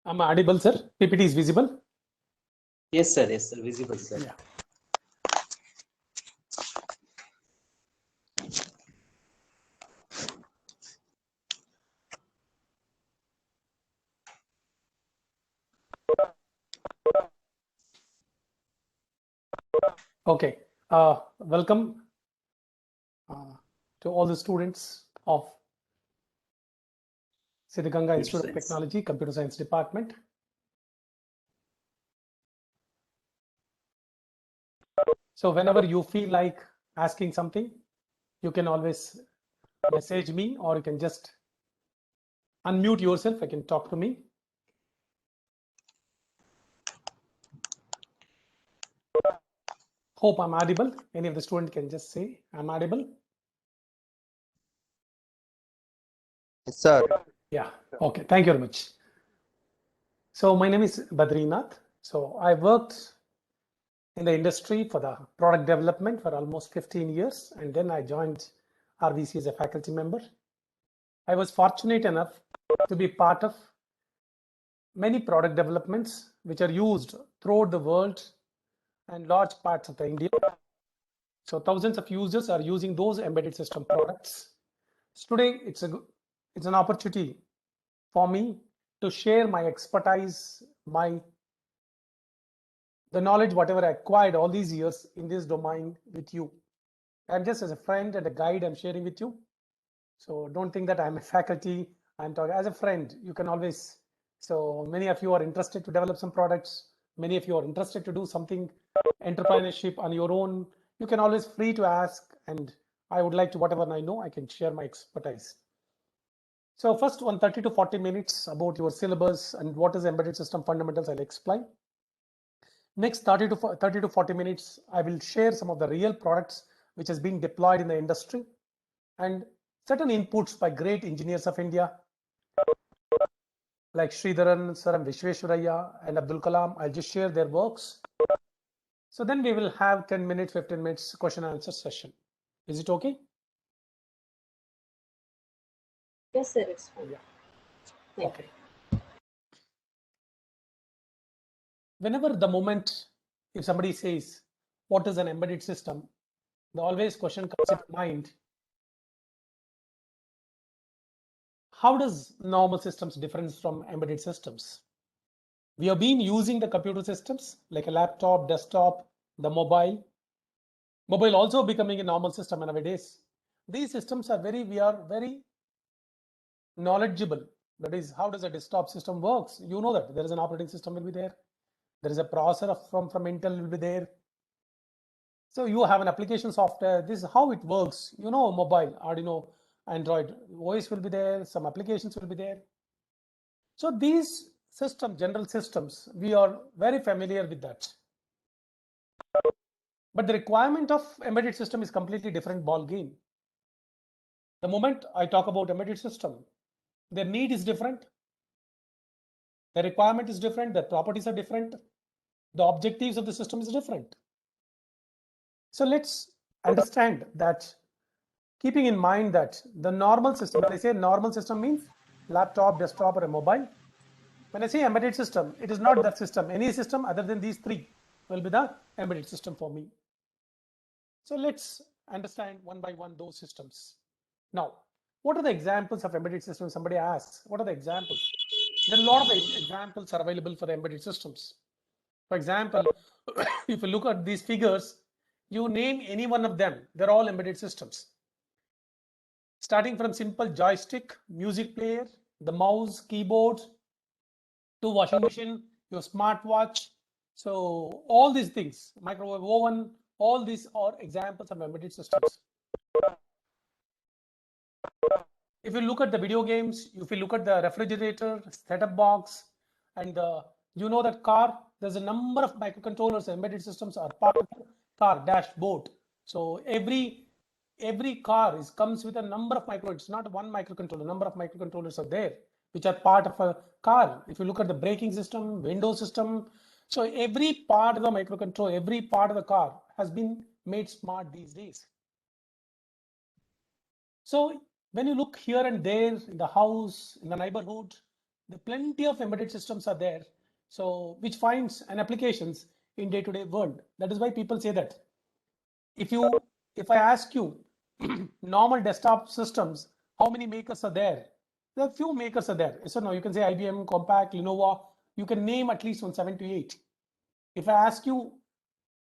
I'm audible, sir. PPT is visible. Yes, sir. Yes, sir. Visible, sir. Yeah. Okay. Welcome to all the students of Siddhaganga Institute of Technology, Computer Science Department. So whenever you feel like asking something, you can always message me, or you can just unmute yourself. You can talk to me. Hope I'm audible. Any of the student can just say I'm audible. Yes, sir. Yeah. Okay. Thank you very much. So my name is Badarinath. So I worked in the industry for the product development for almost 15 years. And then I joined RVCE as a faculty member. I was fortunate enough to be part of many product developments which are used throughout the world and large parts of India. So thousands of users are using those embedded system products. So today it's an opportunity for me to share my expertise, the knowledge whatever I acquired all these years in this domain with you. I'm just as a friend and a guide I'm sharing with you. So don't think that I'm a faculty. I'm talking as a friend. You can always. So many of you are interested to develop some products. Many of you are interested to do something entrepreneurship on your own. You can always free to ask, and I would like to, whatever I know, I can share my expertise. So first 30 to 40 minutes about your syllabus and what is embedded system fundamentals I'll explain. Next 30 to 40 minutes, I will share some of the real products which has been deployed in the industry and certain inputs by great engineers of India like Sridharan, Sir Vishweshwaraya and Abdul Kalam. I'll just share their works. So then we will have 10 minutes, 15 minutes question and answer session. Is it okay? Yes, sir, it's fine. Yeah. Okay. Whenever the moment, if somebody says, what is an embedded system? The always question comes into mind. How does normal systems differ from embedded systems? We have been using the computer systems like a laptop, desktop, the mobile also becoming a normal system nowadays. These systems are we are very knowledgeable. That is, how does a desktop system works? You know that there is an operating system will be there. There is a processor from Intel will be there. So you have an application software. This is how it works. You know, mobile, Arduino, Android OS will be there. Some applications will be there. So these systems, general systems, we are very familiar with that. But the requirement of embedded system is completely different ball game. The moment I talk about embedded system, their need is different. The requirement is different. The properties are different. The objectives of the system is different. So let's understand that, keeping in mind that the normal system, when I say normal system means laptop, desktop, or a mobile. When I say embedded system, it is not that system. Any system other than these three will be the embedded system for me. So let's understand one by one those systems. Now, what are the examples of embedded systems? Somebody asks, what are the examples? There are a lot of examples are available for the embedded systems. For example, if you look at these figures, you name any one of them, they're all embedded systems. Starting from simple joystick, music player, the mouse, keyboard, to washing machine, your smartwatch. So all these things, microwave oven, all these are examples of embedded systems. If you look at the video games, if you look at the refrigerator, setup box, and you know that car, there's a number of microcontrollers, embedded systems are part of the car dashboard. So every car comes with a number of it's not one microcontroller, number of microcontrollers are there. which are part of a car. If you look at the braking system, window system, so every part of the microcontroller, every part of the car has been made smart these days. So when you look here and there in the house, in the neighborhood, the plenty of embedded systems are there. So which finds an applications in day-to-day world. That is why people say that if I ask you normal desktop systems, how many makers are there? There are few makers are there. So no, you can say IBM, Compaq, Lenovo. You can name at least 7 to 8. If I ask you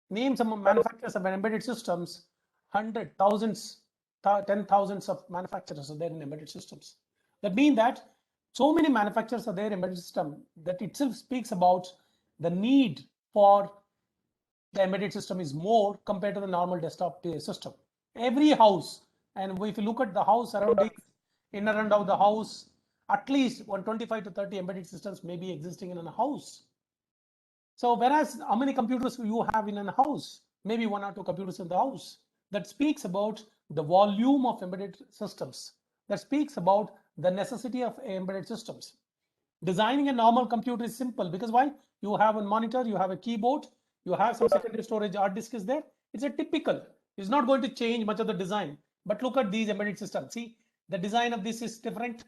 name some manufacturers of embedded systems, hundred thousands, 10,000s of manufacturers are there in embedded systems. That means that so many manufacturers are there in embedded system that itself speaks about the need for the embedded system is more compared to the normal desktop system. Every house, and if you look at the house surroundings, in and around of the house, at least 125 to 30 embedded systems may be existing in a house. So whereas how many computers you have in a house? Maybe 1 or 2 computers in the house. That speaks about the volume of embedded systems. That speaks about the necessity of embedded systems. Designing a normal computer is simple because why? You have a monitor, you have a keyboard, you have some secondary storage hard disk is there. It's a typical. It's not going to change much of the design. But look at these embedded systems. See, the design of this is different.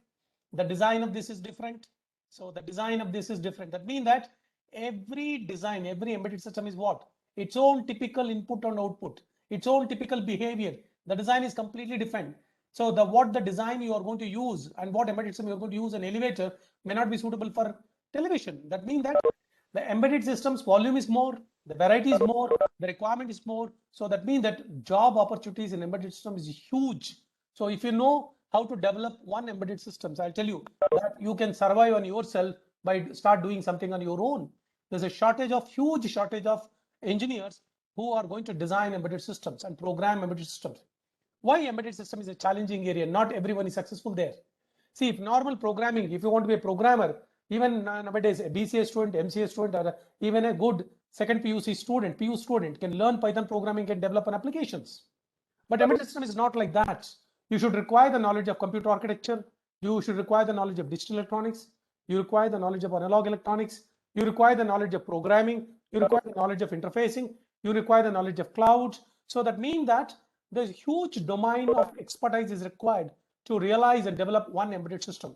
The design of this is different. So the design of this is different. That means that every design, every embedded system is what? Its own typical input and output, its own typical behavior. The design is completely different. So what the design you are going to use and what embedded system you are going to use an elevator may not be suitable for television. That means that the embedded systems volume is more, the variety is more, the requirement is more. So that means that job opportunities in embedded system is huge. So if you know how to develop one embedded systems, I'll tell you that you can survive on yourself by start doing something on your own. There's a huge shortage of engineers who are going to design embedded systems and program embedded systems. Why embedded system is a challenging area? Not everyone is successful there. See, if normal programming, if you want to be a programmer, even nowadays a BCA student, MCA student, or even a good second PUC student, PU student can learn Python programming and develop an applications. But embedded system is not like that. You should require the knowledge of computer architecture. You should require the knowledge of digital electronics. You require the knowledge of analog electronics. You require the knowledge of programming. You require the knowledge of interfacing. You require the knowledge of cloud. So that means that the huge domain of expertise is required to realize and develop one embedded system.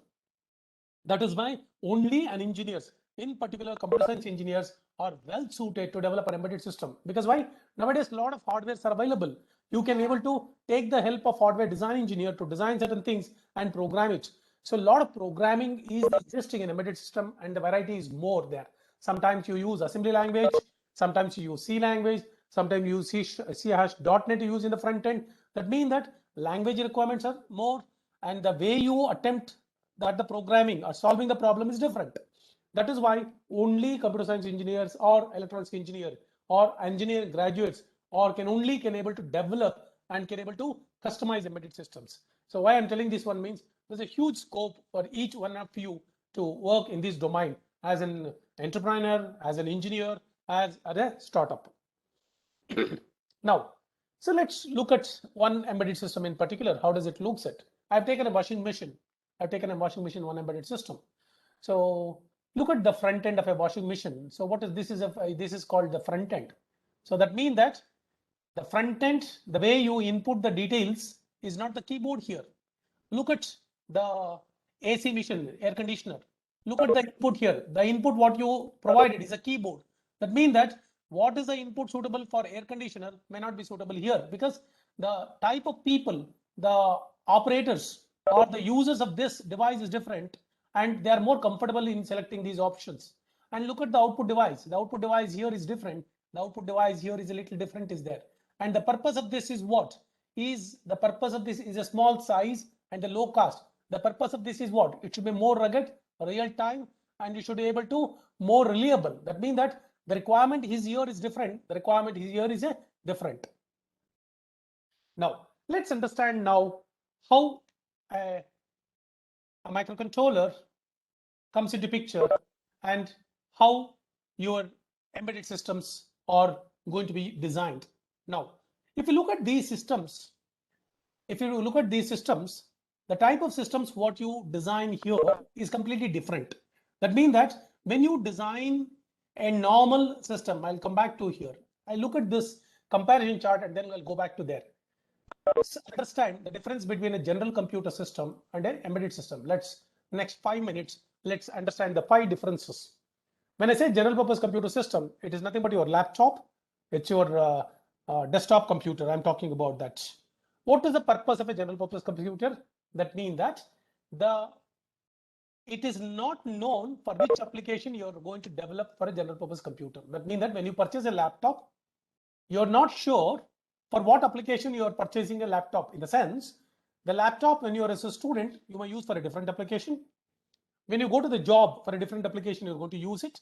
That is why only an engineers, in particular computer science engineers, are well suited to develop an embedded system. Because why? Nowadays a lot of hardware are available. You can able to take the help of hardware design engineer to design certain things and program it. So a lot of programming is existing in embedded system and the variety is more there. Sometimes you use assembly language, sometimes you use C language, sometimes you use C#.NET to use in the front end. That means that language requirements are more and the way you attempt that the programming or solving the problem is different. That is why only computer science engineers or electronics engineer or engineering graduates or can able to develop and can able to customize embedded systems. So why I'm telling this one means there's a huge scope for each one of you to work in this domain as an entrepreneur, as an engineer, as a startup. Now, so let's look at one embedded system in particular. How does it looks at? I've taken a washing machine. One embedded system. So look at the front end of a washing machine. So what is this? This is called the front end. So that means that the front end, the way you input the details is not the keyboard here. Look at the AC machine, air conditioner. Look at the input here. The input what you provided is a keyboard. That means that what is the input suitable for air conditioner may not be suitable here because the type of people, the operators or the users of this device is different and they are more comfortable in selecting these options. And look at the output device. The output device here is different. The output device here is a little different is there. And the purpose of this is what? The purpose of this is a small size and a low cost. The purpose of this is what? It should be more rugged, real time, and you should be able to more reliable. That means that the requirement here is different. The requirement here is a different. Now, let's understand now how a microcontroller comes into picture and how your embedded systems are going to be designed. Now, if you look at these systems, the type of systems what you design here is completely different. That means that when you design a normal system, I'll come back to here. I look at this comparison chart and then I'll go back to there. Let's understand the difference between a general computer system and an embedded system. Next 5 minutes, let's understand the 5 differences. When I say general purpose computer system, it is nothing but your laptop. It's your desktop computer. I'm talking about that. What is the purpose of a general purpose computer? That means that it is not known for which application you're going to develop for a general purpose computer. That means that when you purchase a laptop, you're not sure for what application you are purchasing a laptop. In the sense, the laptop, when you are as a student, you may use for a different application. When you go to the job for a different application, you're going to use it.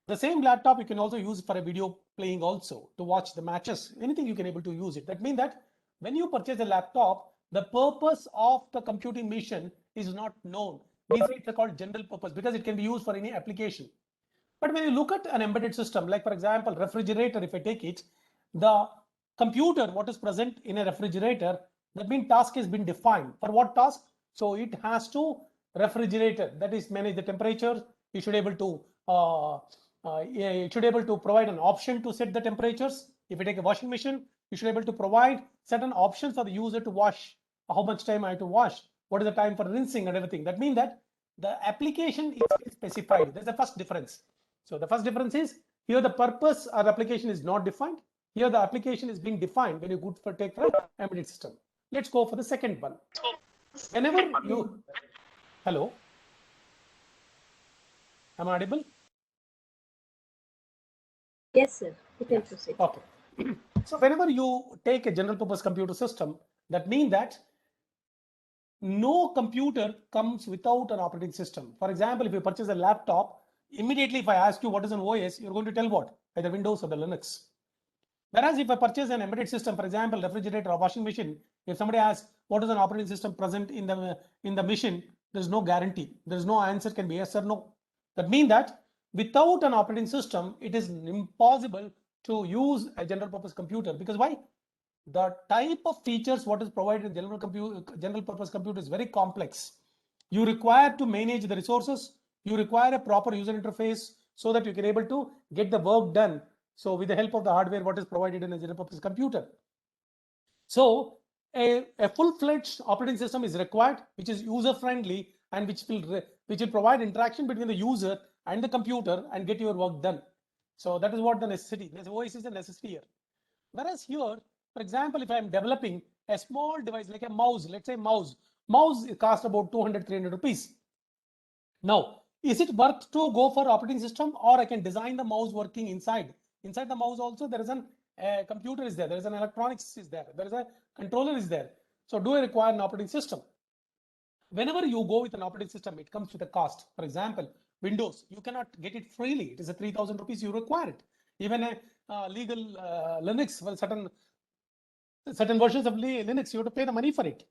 The same laptop you can also use for a video playing also, to watch the matches, anything you can able to use it. That means that when you purchase a laptop, the purpose of the computing machine is not known. These are called general purpose because it can be used for any application. But when you look at an embedded system, like for example, refrigerator, if I take it, the computer, what is present in a refrigerator, that means task has been defined. For what task? So it has to refrigerator, that is manage the temperature. You should able to you should able to provide an option to set the temperatures. If you take a washing machine, you should able to provide certain options for the user to wash. How much time I have to wash? What is the time for rinsing and everything? That means that the application is specified. That's the first difference. So the first difference is here the purpose or application is not defined. Here the application is being defined when you go for take for embedded system. Let's go for the second one. Whenever you, hello, am I audible? Yes, sir. You can proceed. Okay. So whenever you take a general purpose computer system, that means that no computer comes without an operating system. For example, if you purchase a laptop, immediately if I ask you what is an OS, you're going to tell what? Either Windows or the Linux. Whereas if I purchase an embedded system, for example, refrigerator or washing machine, if somebody asks what is an operating system present in the machine, there's no guarantee. There's no answer can be yes or no. That means that without an operating system, it is impossible to use a general purpose computer. Because why? The type of features what is provided in general purpose computer is very complex. You require to manage the resources. You require a proper user interface so that you can able to get the work done. So with the help of the hardware, what is provided in a general purpose computer. So a full-fledged operating system is required, which is user friendly and which will provide interaction between the user and the computer and get your work done. So that is what the necessity. The OS is a necessity here. Whereas here, for example, if I am developing a small device like a mouse, let's say mouse costs about 200-300 rupees. Now, is it worth to go for operating system, or I can design the mouse working inside? Inside the mouse also there is a computer is there, there is an electronics is there, there is a controller is there. So do I require an operating system? Whenever you go with an operating system, it comes with a cost. For example, Windows, you cannot get it freely. It is a 3,000 rupees, you require it. Even a legal Linux, well, certain versions of Linux, you have to pay the money for it.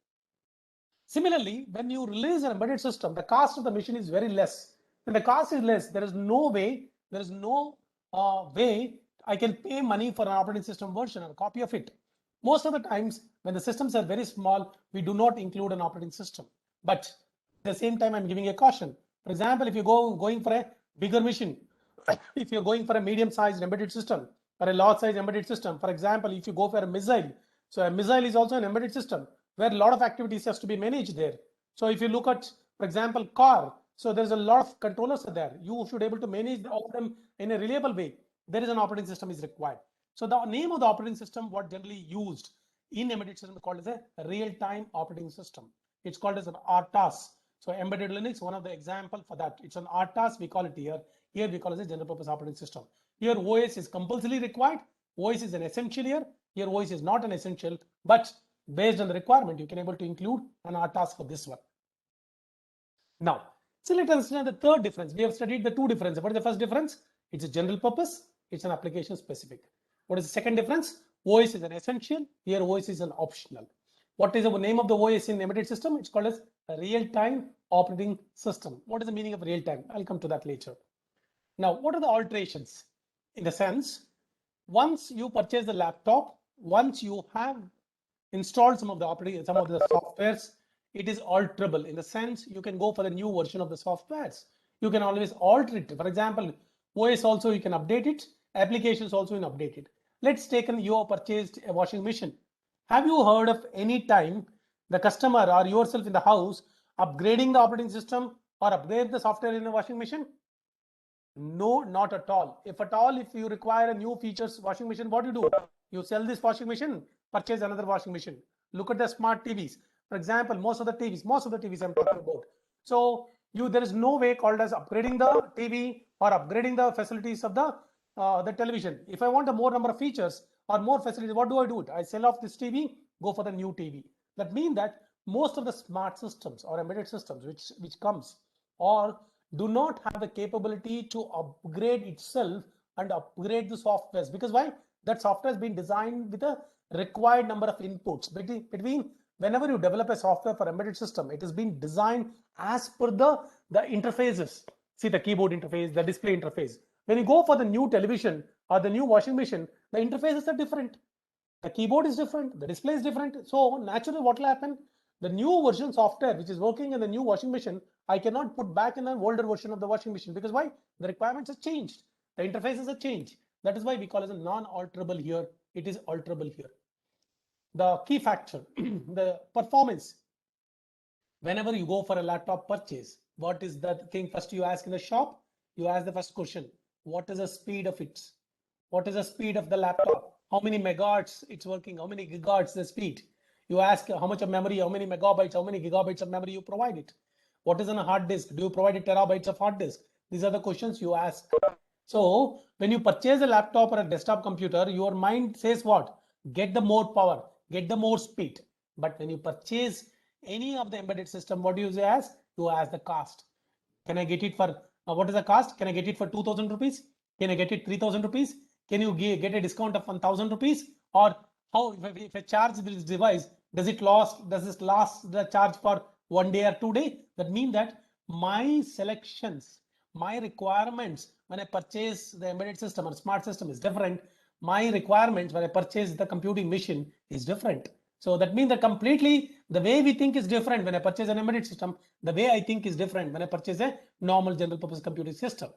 Similarly, when you release an embedded system, the cost of the machine is very less. When the cost is less, there is no way I can pay money for an operating system version or a copy of it. Most of the times, when the systems are very small, we do not include an operating system. But at the same time, I'm giving a caution. For example, if you going for a bigger machine, if you're going for a medium-sized embedded system or a large-sized embedded system, for example, if you go for a missile, so a missile is also an embedded system where a lot of activities has to be managed there. So if you look at, for example, car, so there's a lot of controllers there. You should be able to manage all of them in a reliable way. There is an operating system is required. So the name of the operating system, what generally used in embedded system, is called as a real-time operating system. It's called as an RTOS. So embedded Linux, one of the example for that. It's an RTOS, we call it here. Here we call it a general purpose operating system. Here OS is compulsorily required. OS is an essential here. Here OS is not an essential, but based on the requirement, you can able to include an RTOS for this one. Now, so let's understand the third difference. We have studied the two differences. What is the first difference? It's a general purpose. It's an application specific. What is the second difference? OS is an essential. Here OS is an optional. What is the name of the OS in embedded system? It's called as a real-time operating system. What is the meaning of real-time? I'll come to that later. Now, what are the alterations? In the sense, once you purchase the laptop, once you have installed some of the softwares, it is alterable in the sense you can go for the new version of the softwares. You can always alter it. For example, OS also you can update it, applications also you can update it. Let's take you have purchased a washing machine. Have you heard of any time the customer or yourself in the house upgrading the operating system or upgrade the software in a washing machine? No, not at all. If at all, if you require a new features washing machine, what do? You sell this washing machine, purchase another washing machine. Look at the smart TVs. For example, most of the TVs I'm talking about. So there is no way called as upgrading the TV or upgrading the facilities of the television. If I want a more number of features or more facilities, what do? I sell off this TV, go for the new TV. That means that most of the smart systems or embedded systems which comes or do not have the capability to upgrade itself and upgrade the softwares, because why? That software has been designed with a required number of inputs. Between whenever you develop a software for embedded system, it has been designed as per the interfaces. See the keyboard interface, the display interface. When you go for the new television or the new washing machine, the interfaces are different. The keyboard is different, the display is different. So naturally what will happen? The new version software which is working in the new washing machine, I cannot put back in an older version of the washing machine, because why? The requirements have changed, the interfaces have changed. That is why we call it a non-alterable here. It is alterable here. The key factor, the performance. Whenever you go for a laptop purchase, what is the thing first you ask in the shop? You ask the first question, what is the speed of it? What is the speed of the laptop? How many megahertz it's working? How many gigahertz the speed? You ask how much of memory, how many megabytes, how many gigabytes of memory you provide it. What is on a hard disk? Do you provide it terabytes of hard disk? These are the questions you ask. So when you purchase a laptop or a desktop computer, your mind says what? Get the more power, get the more speed. But when you purchase any of the embedded system, what do you ask? You ask the cost. Can I get it for, what is the cost? Can I get it for 2,000 rupees? Can I get it 3,000 rupees? Can you get a discount of 1,000 rupees? Or how, if I charge this device, does it last the charge for 1 day or 2 days? That means that my selections, my requirements when I purchase the embedded system or smart system is different. My requirements when I purchase the computing machine is different. So that means that completely the way we think is different when I purchase an embedded system. The way I think is different when I purchase a normal general purpose computing system.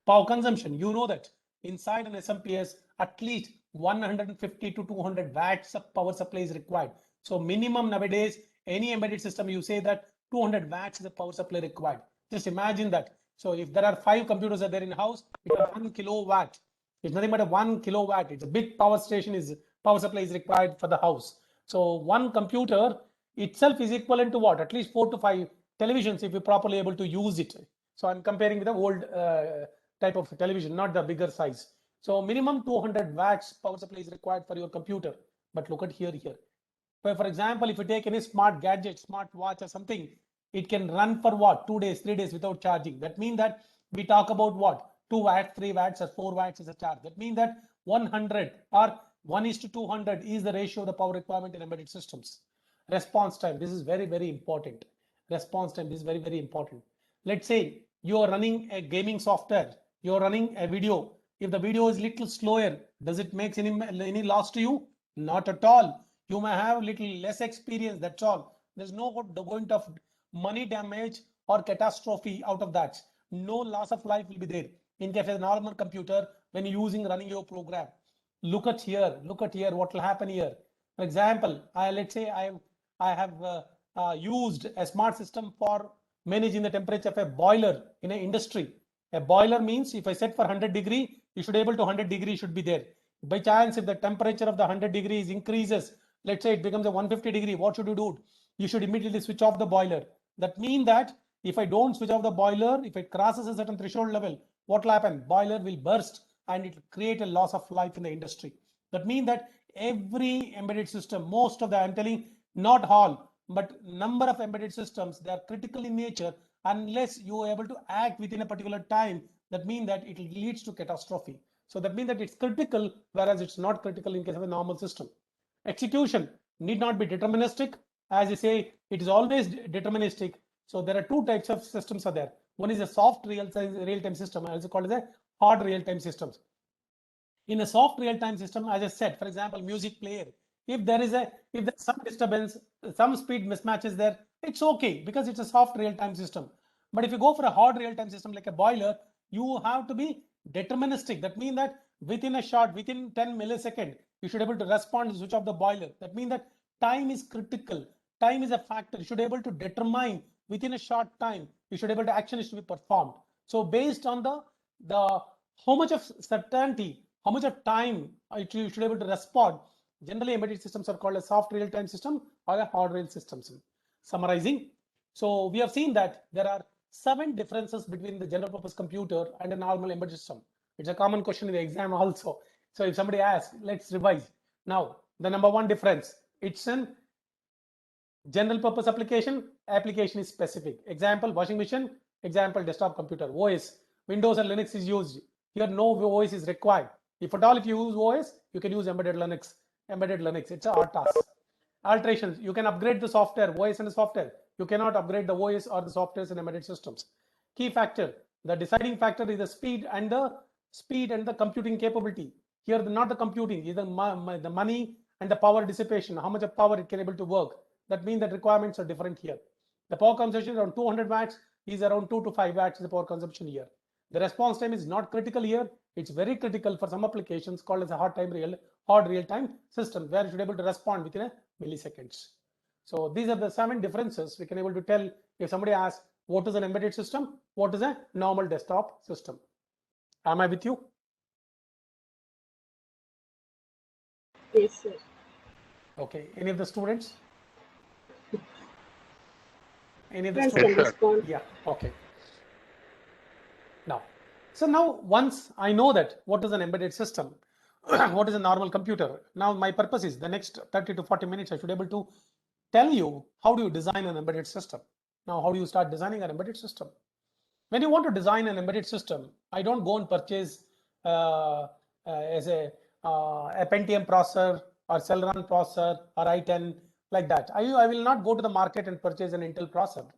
Power consumption, you know that inside an SMPS at least 150 to 200 watts of power supply is required. So minimum nowadays, any embedded system, you say that 200 watts is the power supply required. Just imagine that. So if there are 5 computers are there in house, it's 1 kilowatt. It's nothing but a 1 kilowatt. It's a big power supply is required for the house. So one computer itself is equivalent to what? At least 4 to 5 televisions if you're properly able to use it. So I'm comparing with the old type of television, not the bigger size. So minimum 200 watts power supply is required for your computer. But look at here. For example, if you take any smart gadget, smart watch or something, it can run for what? 2 days, 3 days without charging. That means that we talk about what? 2 watts, 3 watts or 4 watts is a charge. That means that 100 or 1:200 is the ratio of the power requirement in embedded systems. Response time, this is very, very important. Response time, this is very, very important. Let's say you are running a gaming software, you are running a video. If the video is little slower, does it make any loss to you? Not at all. You may have little less experience, that's all. There's no going of money damage or catastrophe out of that. No loss of life will be there. In case of a normal computer, when you're running your program, look at here, what will happen here. For example, let's say I have used a smart system for managing the temperature of a boiler in an industry. A boiler means if I set for 100 degree, you should able to 100 degree should be there. By chance, if the temperature of the 100 degrees increases, let's say it becomes a 150 degree, what should you do? You should immediately switch off the boiler. That means that if I don't switch off the boiler, if it crosses a certain threshold level, what will happen? Boiler will burst and it will create a loss of life in the industry. That means that every embedded system, most of the, I'm telling, not all, but number of embedded systems, they are critical in nature. Unless you are able to act within a particular time, that means that it leads to catastrophe. So that means that it's critical, whereas it's not critical in case of a normal system. Execution need not be deterministic. As you say, it is always deterministic. So there are 2 types of systems are there. One is a soft real-time system, also called as a hard real-time systems. In a soft real-time system, as I said, for example, music player. if there's some disturbance, some speed mismatch is there, it's okay because it's a soft real-time system. But if you go for a hard real-time system like a boiler, you have to be deterministic. That means that within 10 milliseconds, you should be able to respond to switch off the boiler. That means that time is critical. Time is a factor. You should be able to determine within a short time. You should be able to action is to be performed. So based on the how much of certainty, how much of time you should be able to respond. Generally, embedded systems are called a soft real-time system or a hard real systems. Summarizing, so we have seen that there are 7 differences between the general purpose computer and a normal embedded system. It's a common question in the exam also. So if somebody asks, let's revise. Now, the number 1 difference, it's an general purpose application is specific. Example, washing machine. Example, desktop computer. OS, Windows and Linux is used. Here, no OS is required. If at all, if you use OS, you can use embedded Linux. It's a RTOS. Alterations, you can upgrade the software, OS and the software. You cannot upgrade the OS or the softwares in embedded systems. Key factor, the deciding factor is the speed and the computing capability. Here, not the computing, is the money and the power dissipation, how much of power it can able to work. That means that requirements are different here. The power consumption around 200 watts is around 2 to 5 watts the power consumption here. The response time is not critical here. It's very critical for some applications called as a hard real-time system where you should be able to respond within a milliseconds. So these are the 7 differences we can able to tell if somebody asks what is an embedded system, what is a normal desktop system. Am I with you? Yes, sir. Okay. Any of the students? Any of the Friends students? can respond. Yeah. Okay. Now, once I know that what is an embedded system, what is a normal computer. Now, my purpose is the next 30 to 40 minutes, I should be able to tell you how do you design an embedded system. Now, how do you start designing an embedded system? When you want to design an embedded system, I don't go and purchase as a Pentium processor or Celeron processor or i10 like that. I will not go to the market and purchase an Intel processor.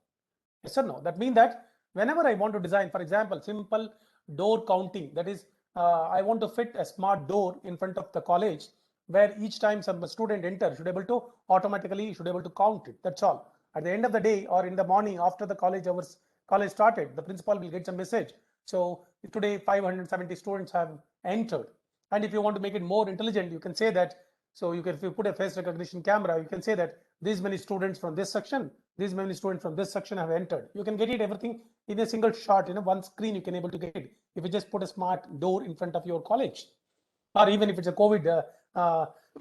Yes or no? That means that whenever I want to design, for example, simple door counting, that is, I want to fit a smart door in front of the college where each time some student enters, should be able to automatically should be able to count it. That's all. At the end of the day or in the morning after the college started, the principal will get some message. So today 570 students have entered. And if you want to make it more intelligent, you can say that. So if you put a face recognition camera, you can say that these many students from this section, these many students from this section have entered. You can get it everything in a single shot, one screen you can able to get it. If you just put a smart door in front of your college, or even if it's a COVID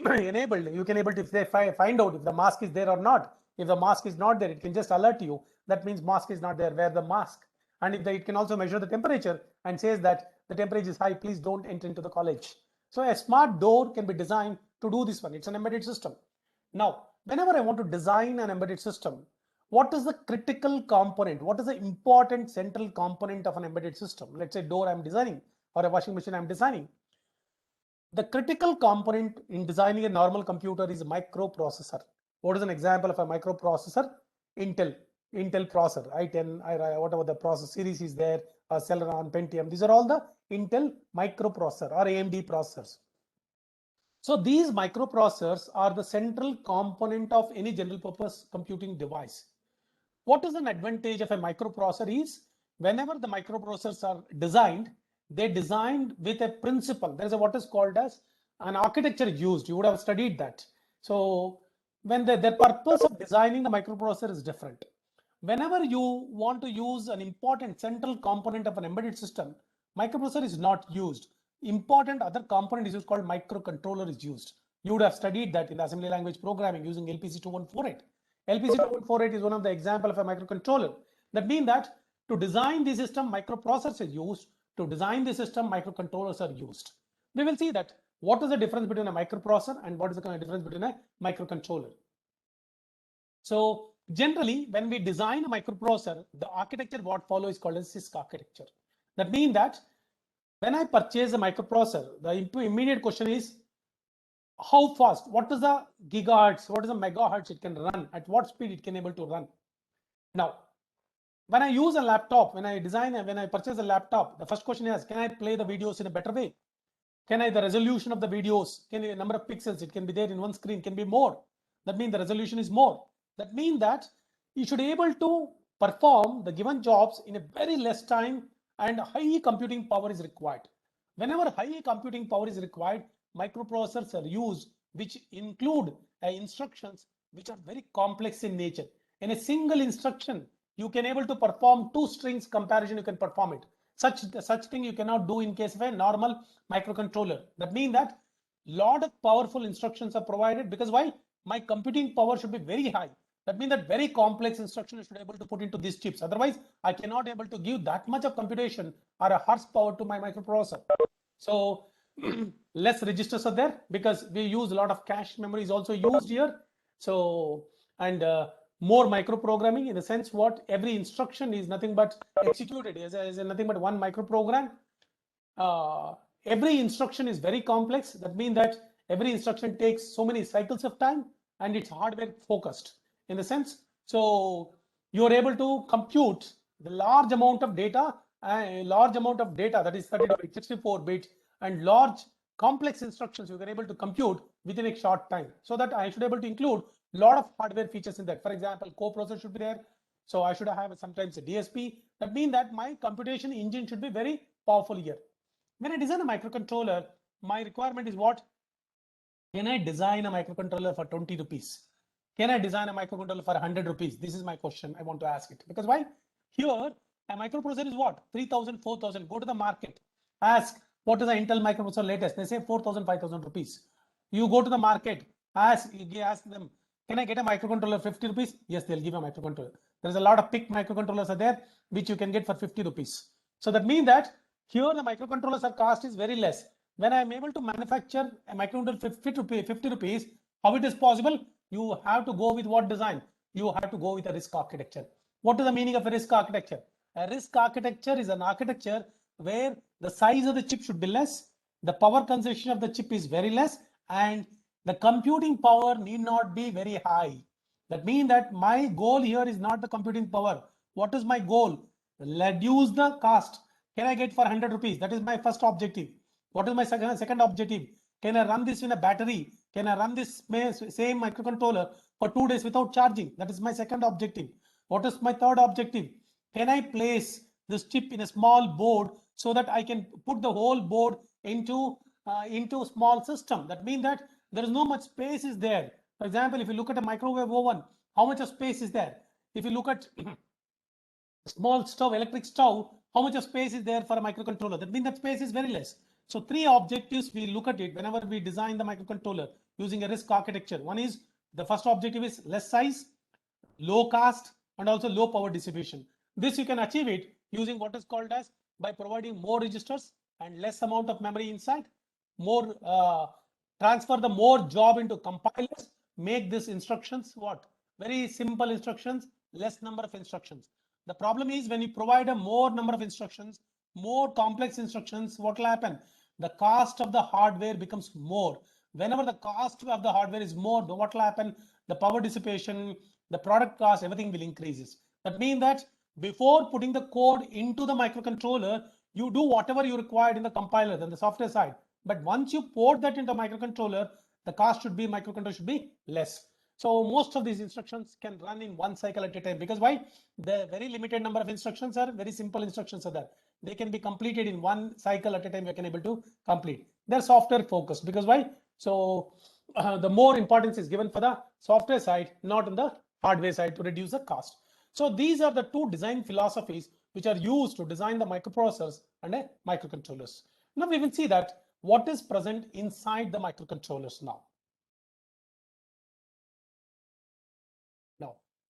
enabled, you can able to, if they find out if the mask is there or not. If the mask is not there, it can just alert you. That means mask is not there, wear the mask. And if it can also measure the temperature and says that the temperature is high, please don't enter into the college. So a smart door can be designed to do this one. It's an embedded system. Now, whenever I want to design an embedded system, what is the critical component? What is the important central component of an embedded system? Let's say door I'm designing or a washing machine I'm designing. The critical component in designing a normal computer is a microprocessor. What is an example of a microprocessor? Intel processor, i10, whatever the process series is there, Celeron, Pentium. These are all the Intel microprocessor or AMD processors. So these microprocessors are the central component of any general purpose computing device. What is an advantage of a microprocessor is whenever the microprocessors are designed, they designed with a principle. There is what is called as an architecture used. You would have studied that. So when the purpose of designing the microprocessor is different. Whenever you want to use an important central component of an embedded system, microprocessor is not used. Important other component is used called microcontroller is used. You would have studied that in the assembly language programming using LPC2148. LPC2148 is one of the example of a microcontroller. That means that to design the system, microprocessors is used. To design the system, microcontrollers are used. We will see that what is the difference between a microprocessor and what is the kind of difference between a microcontroller. So generally, when we design a microprocessor, the architecture what follows is called as CISC architecture. That means that when I purchase a microprocessor, the immediate question is how fast, what is the gigahertz, what is the megahertz it can run, at what speed it can able to run. Now, when I use a laptop, when I purchase a laptop, the first question is, can I play the videos in a better way? Can I, the resolution of the videos, can the number of pixels, it can be there in one screen, can be more. That means the resolution is more. That means that you should be able to perform the given jobs in a very less time, and high computing power is required. Whenever high computing power is required, microprocessors are used, which include instructions which are very complex in nature. In a single instruction, you can able to perform two strings comparison, you can perform it. Such thing you cannot do in case of a normal microcontroller. That means that lot of powerful instructions are provided, because why? My computing power should be very high. That means that very complex instructions should be able to put into these chips. Otherwise, I cannot able to give that much of computation or a horsepower to my microprocessor. So less registers are there, because we use a lot of cache memory is also used here. So, and more microprogramming, in the sense what every instruction is nothing but executed as nothing but one microprogram. Every instruction is very complex. That means that every instruction takes so many cycles of time, and it's hardware focused in the sense. So you are able to compute the large amount of data, that is 32-bit, 64-bit, and large complex instructions you are able to compute within a short time. So that I should be able to include a lot of hardware features in that. For example, coprocessor should be there. So I should have sometimes a DSP. That means that my computation engine should be very powerful here. When I design a microcontroller, my requirement is what? Can I design a microcontroller for 20 rupees? Can I design a microcontroller for 100 rupees? This is my question. I want to ask it. Because why? Here, a microprocessor is what? 3,000, 4,000. Go to the market. Ask, what is the Intel microprocessor latest? They say 4,000, 5,000 rupees. You go to the market. Ask them, can I get a microcontroller 50 rupees? Yes, they'll give a microcontroller. There's a lot of PIC microcontrollers are there, which you can get for 50 rupees. So that means that here the microcontrollers cost is very less. When I am able to manufacture a microcontroller 50 rupees, how it is possible? You have to go with what design? You have to go with a RISC architecture. What is the meaning of a RISC architecture? A RISC architecture is an architecture where the size of the chip should be less, the power consumption of the chip is very less, and the computing power need not be very high. That means that my goal here is not the computing power. What is my goal? Reduce the cost. Can I get for 100 rupees? That is my first objective. What is my second objective? Can I run this in a battery? Can I run this same microcontroller for 2 days without charging? That is my second objective. What is my third objective? Can I place this chip in a small board so that I can put the whole board into small system? That means that there is no much space is there. For example, if you look at a microwave oven, how much of space is there? If you look at small stove, electric stove, how much of space is there for a microcontroller? That means that space is very less. So three objectives we look at it whenever we design the microcontroller using a RISC architecture. One is, the first objective is less size, low cost, and also low power distribution. This you can achieve it using what is called as by providing more registers and less amount of memory inside, more transfer the more job into compilers, make these instructions what? Very simple instructions, less number of instructions. The problem is when you provide a more number of instructions, more complex instructions, what will happen? The cost of the hardware becomes more. Whenever the cost of the hardware is more, what will happen? The power dissipation, the product cost, everything will increases. That means that before putting the code into the microcontroller, you do whatever you required in the compiler and the software side. But once you port that into microcontroller, the cost should be, microcontroller should be less. So most of these instructions can run in one cycle at a time, because why? The very limited number of instructions are very simple instructions are there. They can be completed in one cycle at a time. You can able to complete. They're software focused, because why? So the more importance is given for the software side, not on the hardware side, to reduce the cost. So these are the two design philosophies which are used to design the microprocessors and microcontrollers. Now we will see that what is present inside the microcontrollers now.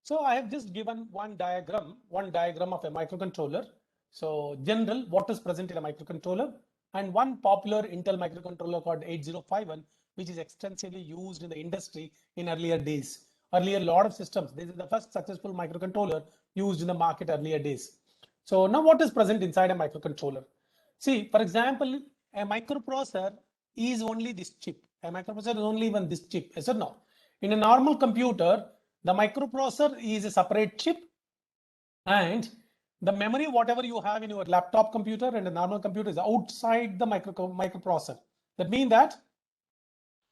So I have just given one diagram of a microcontroller. So general, what is present in a microcontroller, and one popular Intel microcontroller called 8051, which is extensively used in the industry in earlier days. Earlier, a lot of systems. This is the first successful microcontroller used in the market earlier days. So now what is present inside a microcontroller? See, for example, a microprocessor is only this chip. A microprocessor is only even this chip. Yes or no? In a normal computer, the microprocessor is a separate chip, and the memory, whatever you have in your laptop computer and a normal computer, is outside the microprocessor. That means that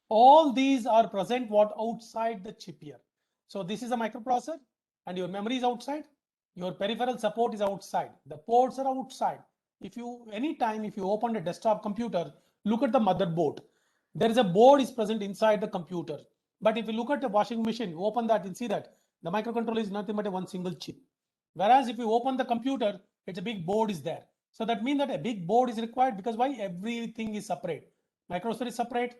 all these are present what outside the chip here. So this is a microprocessor and your memory is outside. Your peripheral support is outside. The ports are outside. If you anytime if you open a desktop computer, look at the motherboard. There is a board is present inside the computer. But if you look at the washing machine, you open that and see that the microcontroller is nothing but a one single chip. Whereas if you open the computer, it's a big board is there. So that means that a big board is required because why? Everything is separate. Microprocessor is separate,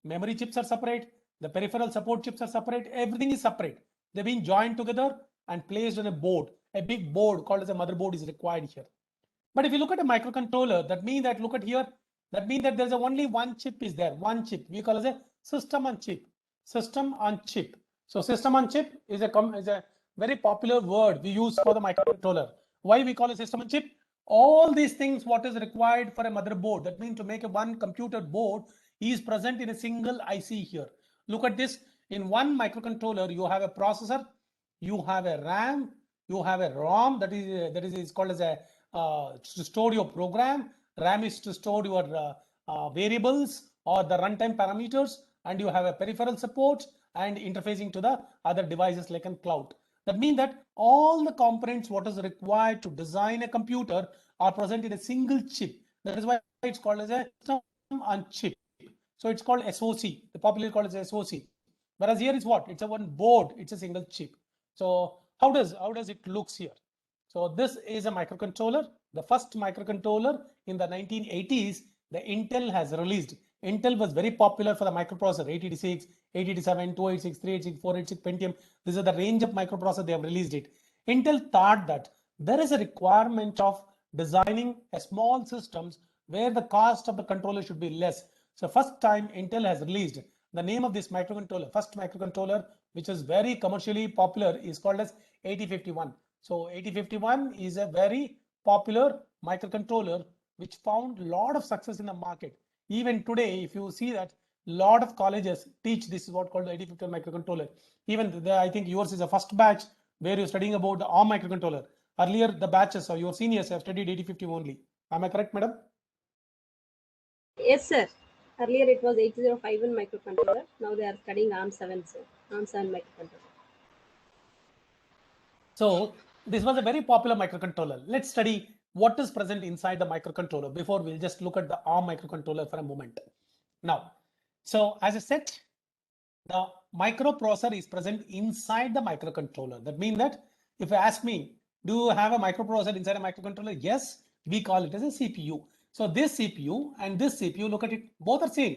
memory chips are separate, the peripheral support chips are separate, everything is separate. They've been joined together and placed on a board. A big board called as a motherboard is required here. But if you look at a microcontroller, that means that look at here, that means that there's only one chip is there, one chip. We call it a system on chip. System on chip. So system on chip is a very popular word we use for the microcontroller. Why we call it system on chip? All these things what is required for a motherboard, that means to make a one computer board is present in a single IC here. Look at this. In one microcontroller, you have a processor, you have a RAM, you have a ROM that is called as a to store your program. RAM is to store your variables or the runtime parameters, and you have a peripheral support and interfacing to the other devices like a cloud. That means that all the components what is required to design a computer are present in a single chip. That is why it's called as a system on chip. So it's called SoC. The popularly called as SoC. Whereas here is what? It's a one board. It's a single chip. So how does it looks here? So this is a microcontroller. The first microcontroller in the 1980s, the Intel has released. Intel was very popular for the microprocessor 886, 887, 286, 386, 486, Pentium. These are the range of microprocessor they have released it. Intel thought that there is a requirement of designing a small systems where the cost of the controller should be less. So first time Intel has released the name of this microcontroller, first microcontroller, which is very commercially popular, is called as 8051. So 8051 is a very popular microcontroller which found a lot of success in the market. Even today, if you see that a lot of colleges teach this is what called the 8051 microcontroller. Even I think yours is a first batch where you're studying about the ARM microcontroller. Earlier, the batches or your seniors have studied 8051 only. Am I correct, madam? Yes, sir. Earlier it was 8051 microcontroller. Now they are studying ARM7, sir. ARM7 microcontroller. So this was a very popular microcontroller. Let's study what is present inside the microcontroller before we'll just look at the ARM microcontroller for a moment. Now, so as I said, the microprocessor is present inside the microcontroller. That means that if you ask me, do you have a microprocessor inside a microcontroller? Yes, we call it as a CPU. So this CPU and this CPU, look at it, both are same.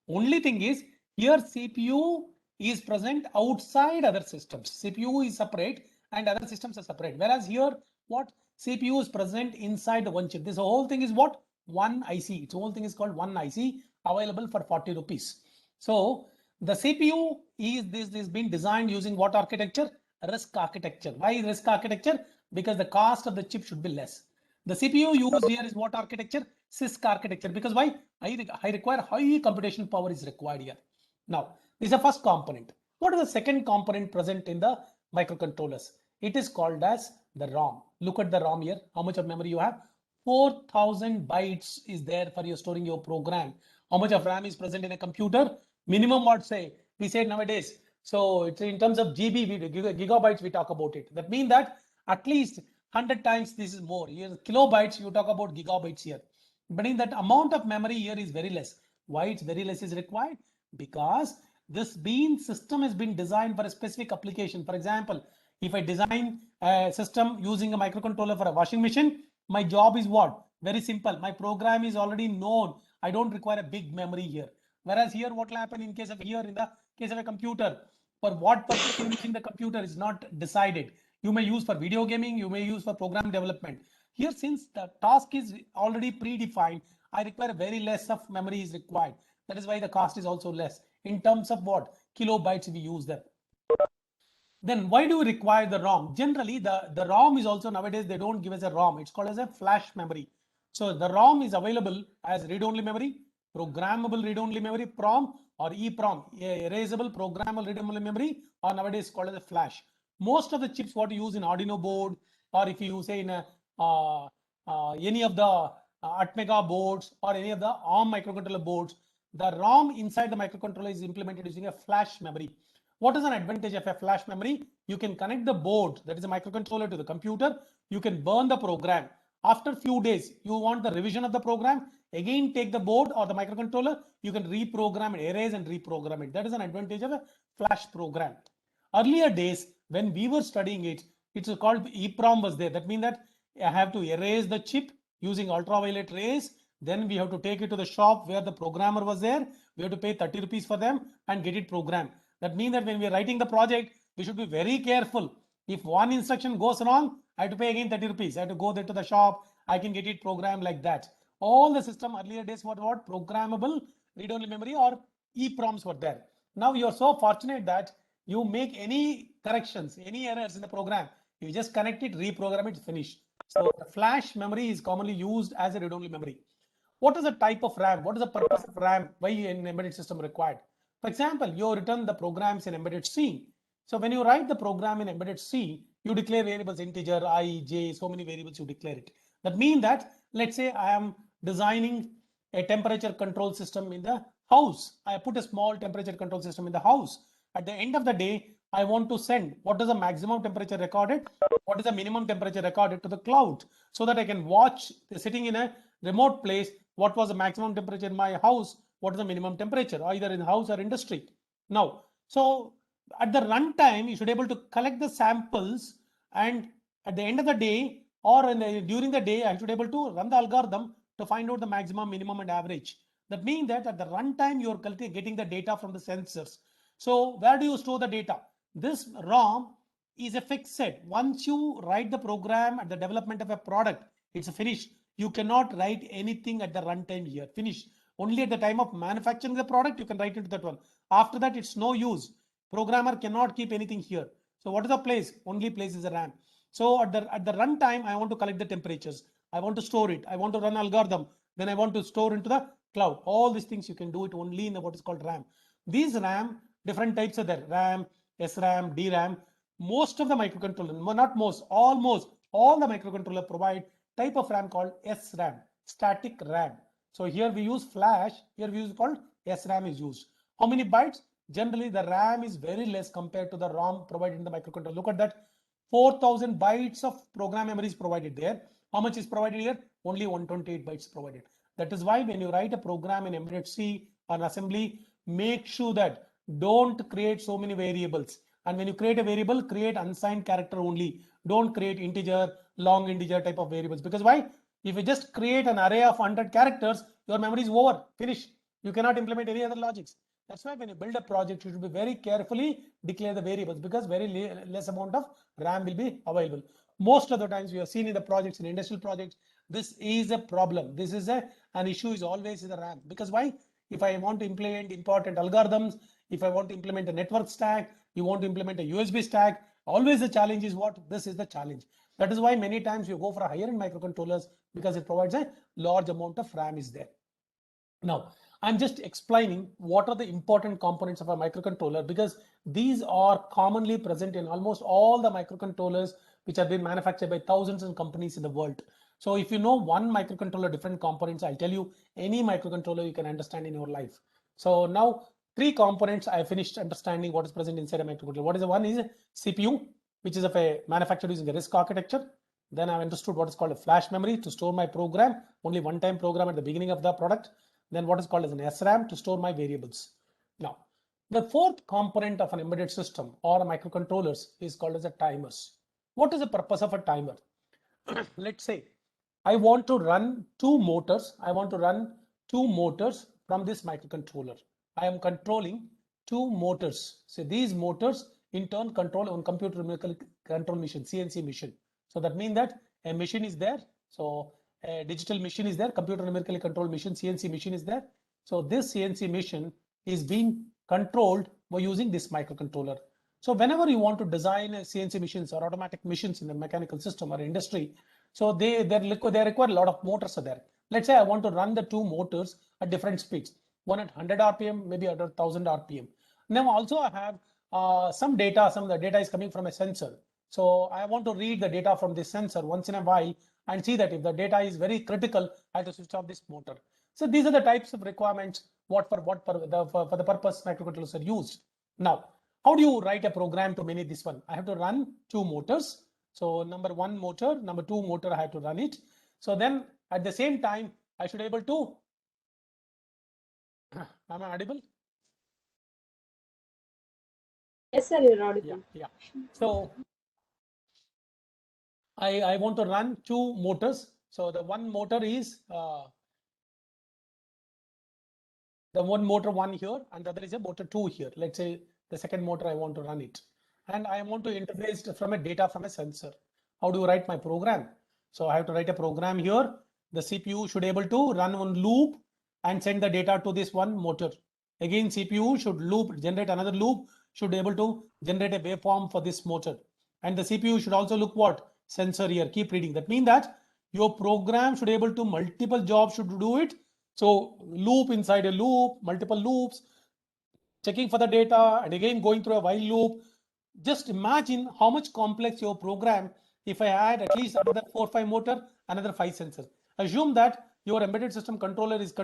Only thing is here CPU is present outside other systems. CPU is separate and other systems are separate. Whereas here, what CPU is present inside the one chip. This whole thing is what? One IC. Its whole thing is called one IC, available for 40 rupees. So the CPU is being designed using what architecture? RISC architecture. Why RISC architecture? Because the cost of the chip should be less. The CPU used here is what architecture? CISC architecture. Because why? I require high computation power is required here. Now, this is the first component. What is the second component present in the microcontrollers? It is called as the ROM. Look at the ROM here. How much of memory you have? 4000 bytes is there for your storing your program. How much of RAM is present in a computer? Minimum what say? We say nowadays. So it's in terms of GB, gigabytes, we talk about it. That means that at least 100 times this is more. Here, kilobytes, you talk about gigabytes here. But in that amount of memory here is very less. Why it's very less is required? Because this system has been designed for a specific application. For example, if I design a system using a microcontroller for a washing machine, my job is what? Very simple. My program is already known. I don't require a big memory here. Whereas here, what will happen in case of in the case of a computer, for what purpose you're using the computer is not decided. You may use for video gaming, you may use for program development. Here, since the task is already predefined, I require very less of memory is required. That is why the cost is also less. In terms of what? Kilobytes we use them. Then why do we require the ROM? Generally, the ROM is also nowadays, they don't give us a ROM. It's called as a flash memory. So the ROM is available as read-only memory, programmable read-only memory, PROM, or EPROM, erasable programmable read-only memory, or nowadays called as a flash. Most of the chips what you use in Arduino board, or if you say in a, any of the Atmega boards or any of the ARM microcontroller boards, the ROM inside the microcontroller is implemented using a flash memory. What is an advantage of a flash memory? You can connect the board, that is a microcontroller, to the computer. You can burn the program. After few days, you want the revision of the program, again take the board or the microcontroller, you can reprogram it, erase and reprogram it. That is an advantage of a flash program. Earlier days, when we were studying it, it's called EEPROM was there. That means that I have to erase the chip using ultraviolet rays. Then we have to take it to the shop where the programmer was there. We have to pay 30 rupees for them and get it programmed. That means that when we are writing the project, we should be very careful. If one instruction goes wrong, I have to pay again 30 rupees. I have to go there to the shop. I can get it programmed like that. All the system earlier days were what? Programmable read-only memory or EEPROMs were there. Now you are so fortunate that you make any corrections, any errors in the program, you just connect it, reprogram it, finish. So the flash memory is commonly used as a read-only memory. What is the type of RAM? What is the purpose of RAM? Why an embedded system required? For example, you written the programs in embedded C. So when you write the program in embedded C, you declare variables integer, I, J, so many variables you declare it. That means that, let's say I am designing a temperature control system in the house. I put a small temperature control system in the house. At the end of the day, I want to send what is the maximum temperature recorded, what is the minimum temperature recorded to the cloud, so that I can watch sitting in a remote place what was the maximum temperature in my house, what is the minimum temperature, either in house or industry. Now, so at the runtime, you should be able to collect the samples, and at the end of the day or during the day, I should be able to run the algorithm to find out the maximum, minimum, and average. That means that at the runtime, you are getting the data from the sensors. So where do you store the data? This ROM is a fixed set. Once you write the program at the development of a product, it's finished. You cannot write anything at the runtime here. Finish. Only at the time of manufacturing the product, you can write into that one. After that, it's no use. Programmer cannot keep anything here. So what is the place? Only place is a RAM. So at the runtime, I want to collect the temperatures. I want to store it. I want to run algorithm. Then I want to store into the cloud. All these things you can do it only in what is called RAM. These RAM, different types are there. RAM, SRAM, DRAM. Most of the microcontroller, not most, almost all the microcontroller provide type of RAM called SRAM, static RAM. So here we use flash, here we use called SRAM is used. How many bytes? Generally the RAM is very less compared to the ROM provided in the microcontroller. Look at that, 4000 bytes of program memory is provided there. How much is provided here? Only 128 bytes provided. That is why when you write a program in embedded C or an assembly, make sure that don't create so many variables. And when you create a variable, create unsigned character only. Don't create integer, long integer type of variables. Because why? If you just create an array of 100 characters, your memory is over, finished. You cannot implement any other logics. That's why when you build a project, you should be very carefully declare the variables, because very less amount of RAM will be available. Most of the times we have seen in the projects, in industrial projects, this is a problem. This is an issue is always in the RAM. Because why? If I want to implement important algorithms, if I want to implement a network stack, you want to implement a USB stack, always the challenge is what? This is the challenge. That is why many times you go for a higher end microcontrollers, because it provides a large amount of RAM is there. Now, I'm just explaining what are the important components of a microcontroller, because these are commonly present in almost all the microcontrollers which have been manufactured by thousands of companies in the world. So if you know one microcontroller, different components, I'll tell you any microcontroller you can understand in your life. So now three components I finished understanding what is present inside a microcontroller. What is the one is a CPU, which is of a manufactured using a RISC architecture. Then I understood what is called a flash memory to store my program, only one-time program at the beginning of the product. Then what is called as an SRAM to store my variables. Now, the fourth component of an embedded system or a microcontrollers is called as a timers. What is the purpose of a timer? Let's say I want to run two motors. I want to run two motors from this microcontroller. I am controlling two motors. So these motors in turn control on computer numerical control machine, CNC machine. So that means that a machine is there. So a digital machine is there, computer numerically controlled machine, CNC machine is there. So this CNC machine is being controlled by using this microcontroller. So whenever you want to design CNC machines or automatic machines in the mechanical system or industry, so they require a lot of motors are there. Let's say I want to run the two motors at different speeds, one at 100 RPM, maybe at 1000 RPM. Now also I have some data, some of the data is coming from a sensor. So I want to read the data from this sensor once in a while and see that if the data is very critical, I have to switch off this motor. So these are the types of requirements for the purpose microcontrollers are used. Now, how do you write a program to manage this one? I have to run two motors. So number one motor, number two motor, I have to run it. So then at the same time, I should able to, am I audible? Yes, sir, you're audible. Yeah. So I want to run two motors. So the one motor is the one motor one here, and the other is a motor two here. Let's say the second motor I want to run it, and I want to interface from a data from a sensor. How do you write my program? So I have to write a program here. The CPU should able to run one loop and send the data to this one motor. Again, CPU should generate another loop, should able to generate a waveform for this motor. And the CPU should also look what? Sensor here, keep reading. That means that your program should able to multiple jobs should do it. So loop inside a loop, multiple loops, checking for the data and again going through a while loop. Just imagine how much complex your program if I add at least another 4 or 5 motor, another 5 sensors. Assume that your embedded system controller is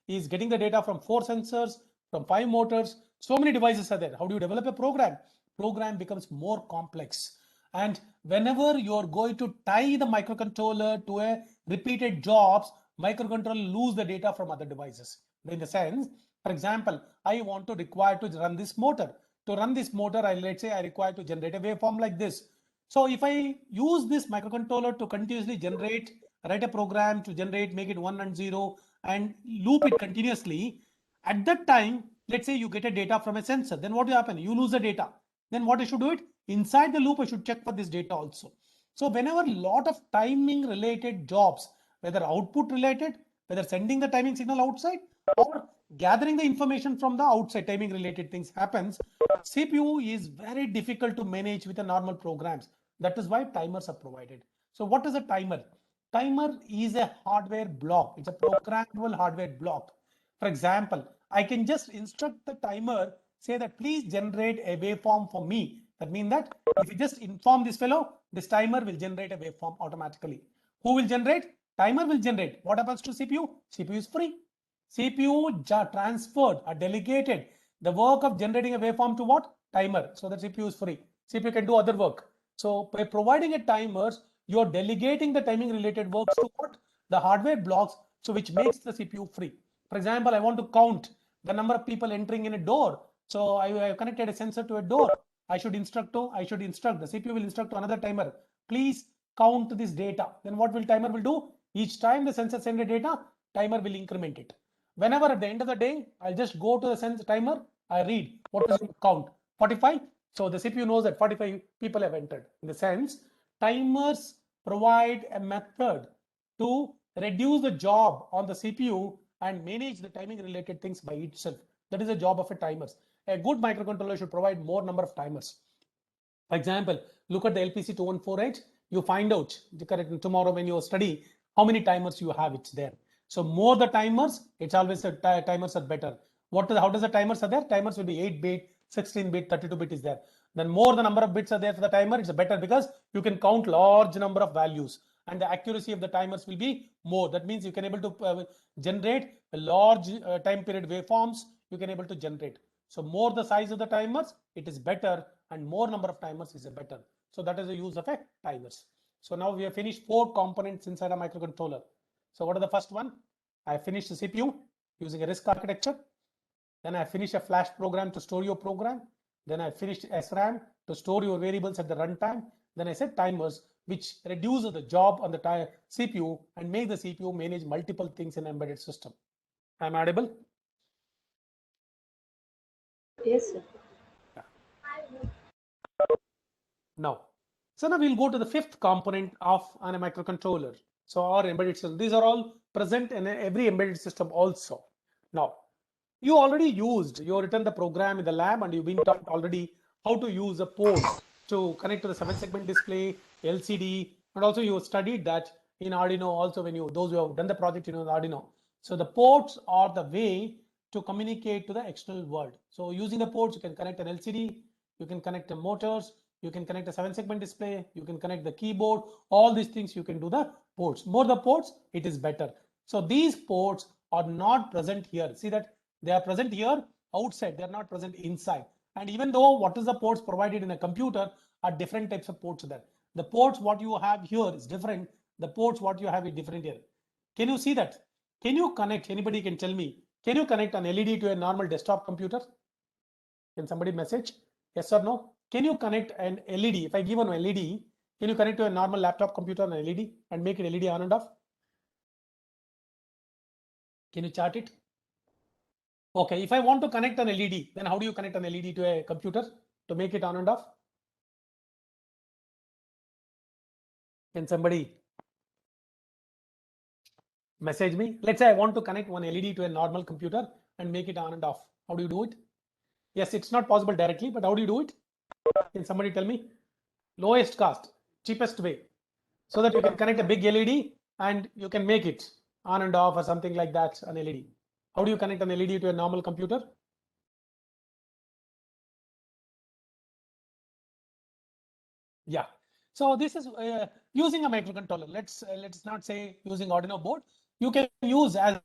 is getting the data from 4 sensors, from 5 motors. So many devices are there. How do you develop a program? Program becomes more complex. And whenever you are going to tie the microcontroller to a repeated jobs, microcontroller lose the data from other devices. In the sense, for example, I want to require to run this motor. To run this motor, let's say I require to generate a waveform like this. So if I use this microcontroller to continuously write a program to generate, make it 1 and 0 and loop it continuously, at that time, let's say you get a data from a sensor, then what will happen? You lose the data. Then what I should do it? Inside the loop, I should check for this data also. So whenever a lot of timing related jobs, whether output related, whether sending the timing signal outside or gathering the information from the outside timing related things happens, CPU is very difficult to manage with the normal programs. That is why timers are provided. So what is a timer? Timer is a hardware block. It's a programmable hardware block. For example, I can just instruct the timer, say that please generate a waveform for me. That means that if you just inform this fellow, this timer will generate a waveform automatically. Who will generate? Timer will generate. What happens to CPU? CPU is free. CPU transferred or delegated the work of generating a waveform to what? Timer. So that CPU is free. CPU can do other work. So by providing a timers, you're delegating the timing related works to what? The hardware blocks, so which makes the CPU free. For example, I want to count the number of people entering in a door. So I have connected a sensor to a door. I should instruct, the CPU will instruct to another timer. Please count this data. Then what will timer will do? Each time the sensor send a data, timer will increment it. Whenever at the end of the day, I'll just go to the sensor timer. I read what is the count? 45. So the CPU knows that 45 people have entered. In the sense, timers provide a method to reduce the job on the CPU and manage the timing related things by itself. That is the job of a timers. A good microcontroller should provide more number of timers. For example, look at the LPC 2148. You find out tomorrow when you study how many timers you have. It's there. So more the timers, it's always timers are better. How does the timers are there? Timers will be 8-bit, 16-bit, 32-bit is there. Then more the number of bits are there for the timer, it's better because you can count large number of values and the accuracy of the timers will be more. That means you can able to generate a large time period waveforms. You can able to generate. So more the size of the timers, it is better, and more number of timers is better. So that is the use of a timers. So now we have finished 4 components inside a microcontroller. So what are the first one? I finished the CPU using a RISC architecture. Then I finished a flash program to store your program. Then I finished SRAM to store your variables at the runtime. Then I said timers, which reduces the job on the CPU and make the CPU manage multiple things in an embedded system. Am I audible? Yes, sir. Now we'll go to the 5th component of a microcontroller. So our embedded system, these are all present in every embedded system also. Now, you written the program in the lab and you've been taught already how to use the ports to connect to the 7-segment display, LCD, and also you studied that in Arduino also those who have done the project in Arduino. So the ports are the way to communicate to the external world. So using the ports, you can connect an LCD, you can connect the motors, you can connect a 7-segment display, you can connect the keyboard, all these things you can do the ports. More the ports, it is better. So these ports are not present here. See that they are present here outside, they are not present inside. And even though what is the ports provided in a computer are different types of ports there. The ports what you have here is different. The ports what you have is different here. Can you see that? Can you connect? Anybody can tell me? Can you connect an LED to a normal desktop computer? Can somebody message? Yes or no? Can you connect an LED? If I give an LED, can you connect to a normal laptop computer an LED and make it LED on and off? Can you chart it? Okay, if I want to connect an LED, then how do you connect an LED to a computer to make it on and off? Can somebody message me? Let's say I want to connect one LED to a normal computer and make it on and off. How do you do it? Yes, it's not possible directly, but how do you do it? Can somebody tell me? Lowest cost, cheapest way, so that you can connect a big LED and you can make it on and off or something like that, an LED. How do you connect an LED to a normal computer? Yeah. So this is using a microcontroller. Let's not say using Arduino board. You can use as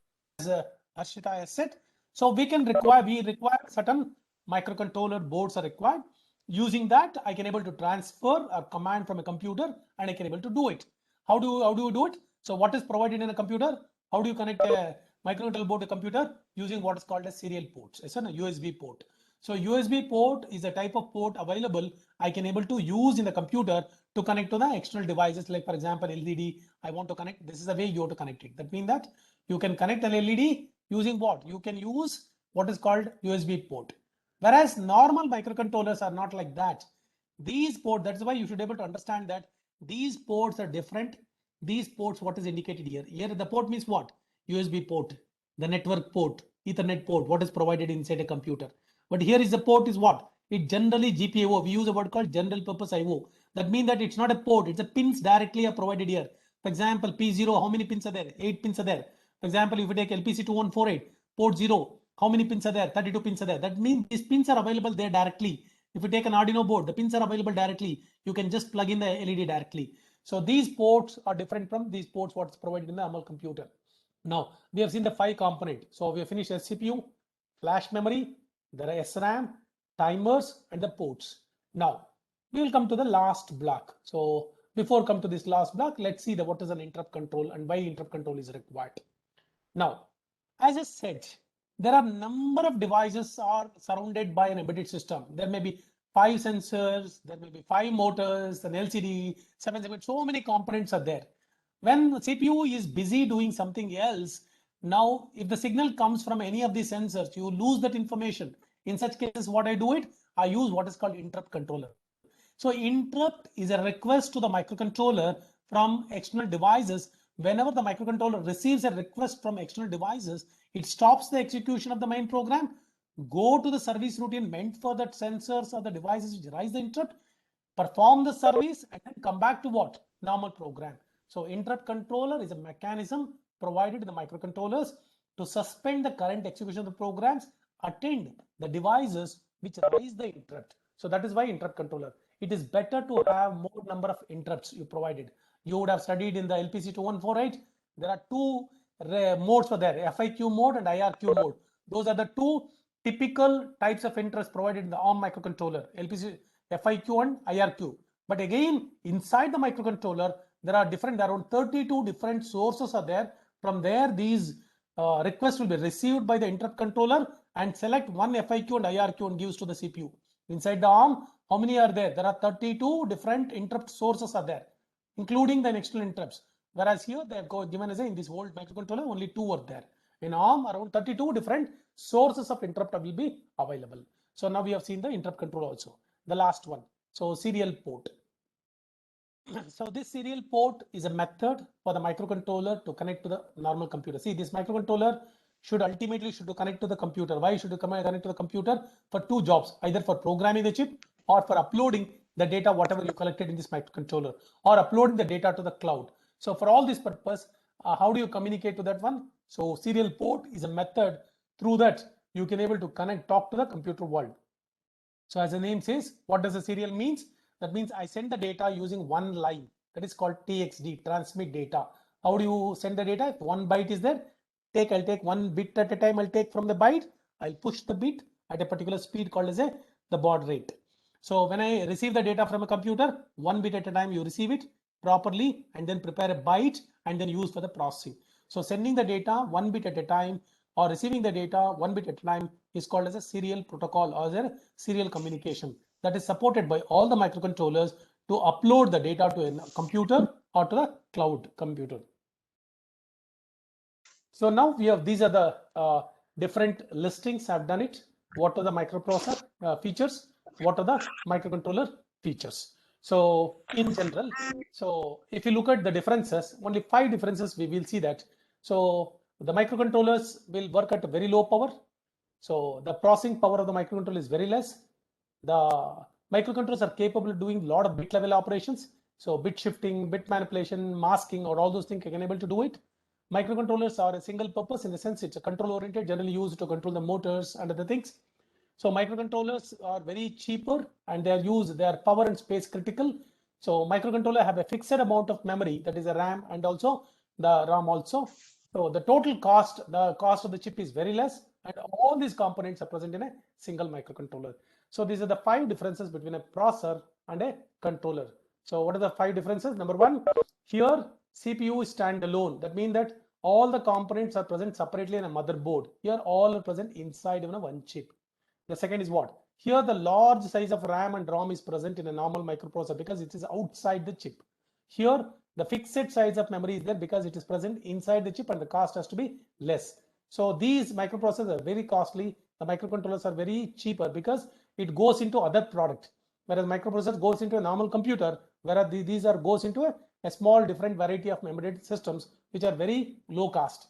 Harshita has said. So we require certain microcontroller boards are required. Using that, I can able to transfer a command from a computer and I can able to do it. How do you do it? So what is provided in a computer? How do you connect a microcontroller board to a computer? Using what is called a serial ports. It's a USB port. So USB port is a type of port available I can able to use in the computer to connect to the external devices. Like for example, LED, I want to connect. This is the way you have to connect it. That means that you can connect an LED using what? You can use what is called USB port. Whereas normal microcontrollers are not like that. These ports, that's why you should be able to understand that these ports are different. These ports, what is indicated here? Here the port means what? USB port, the network port, Ethernet port, what is provided inside a computer. But here is the port is what? It generally GPIO. We use a word called general purpose IO. That means that it's not a port, it's a pins directly are provided here. For example, P0, how many pins are there? 8 pins are there. For example, if you take LPC2148, port 0, how many pins are there? 32 pins are there. That means these pins are available there directly. If you take an Arduino board, the pins are available directly. You can just plug in the LED directly. So these ports are different from these ports what's provided in the normal computer. Now we have seen the 5 components. So we have finished CPU, flash memory, there are SRAM, timers, and the ports. Now we will come to the last block. So before come to this last block, let's see what is an interrupt control and why interrupt control is required. Now, as I said, there are number of devices are surrounded by an embedded system. There may be 5 sensors, there may be 5 motors, an LCD, 7 segments, so many components are there. When the CPU is busy doing something else, now if the signal comes from any of these sensors, you lose that information. In such cases, what I do it, I use what is called interrupt controller. So interrupt is a request to the microcontroller from external devices. Whenever the microcontroller receives a request from external devices, it stops the execution of the main program, go to the service routine meant for that sensors or the devices which raise the interrupt, perform the service, and then come back to what? Normal program. So interrupt controller is a mechanism provided to the microcontrollers to suspend the current execution of the programs, attend the devices which raise the interrupt. So that is why interrupt controller. It is better to have more number of interrupts you provided. You would have studied in the LPC2148. There are 2 modes for there, FIQ mode and IRQ mode. Those are the 2 typical types of interrupts provided in the ARM microcontroller, LPC FIQ and IRQ. But again, inside the microcontroller, there are around 32 different sources are there. From there, these requests will be received by the interrupt controller and select one FIQ and IRQ and gives to the CPU. Inside the ARM, how many are there? There are 32 different interrupt sources are there, including the external interrupts. Whereas here they have given as in this old microcontroller, only 2 are there. In ARM, around 32 different sources of interrupt will be available. So now we have seen the interrupt control also. The last one. So serial port. So this serial port is a method for the microcontroller to connect to the normal computer. See, this microcontroller should ultimately connect to the computer. Why should it connect to the computer? For 2 jobs, either for programming the chip or for uploading the data, whatever you collected in this microcontroller, or uploading the data to the cloud. So for all this purpose, how do you communicate to that one? So serial port is a method through that you can able to talk to the computer world. So as the name says, what does the serial means? That means I send the data using one line. That is called TXD, transmit data. How do you send the data? If 1 byte is there, I'll take one bit at a time. I'll take from the byte. I'll push the bit at a particular speed called as the baud rate. So when I receive the data from a computer, one bit at a time, you receive it properly and then prepare a byte and then use for the processing. So sending the data one bit at a time or receiving the data one bit at a time is called as a serial protocol or a serial communication that is supported by all the microcontrollers to upload the data to a computer or to the cloud computer. So now we have, these are the different listings. I've done it. What are the microprocessor features? What are the microcontroller features? So in general, so if you look at the differences, only 5 differences we will see that. So the microcontrollers will work at a very low power. So the processing power of the microcontroller is very less. The microcontrollers are capable of doing a lot of bit level operations. So bit shifting, bit manipulation, masking, or all those things are able to do it. Microcontrollers are a single purpose in the sense it's a control oriented, generally used to control the motors and other things. So microcontrollers are very cheaper and they are power and space critical. So microcontroller have a fixed amount of memory, that is a RAM and also the RAM also. So the total cost, the cost of the chip is very less and all these components are present in a single microcontroller. So these are the 5 differences between a processor and a controller. So what are the 5 differences? Number 1, here CPU is standalone. That means that all the components are present separately in a motherboard. Here all are present inside even one chip. The second is what? Here the large size of RAM and ROM is present in a normal microprocessor because it is outside the chip. Here the fixed size of memory is there because it is present inside the chip and the cost has to be less. So these microprocessors are very costly. The microcontrollers are very cheaper because it goes into other product. Whereas microprocessor goes into a normal computer, whereas these goes into a small different variety of embedded systems which are very low cost.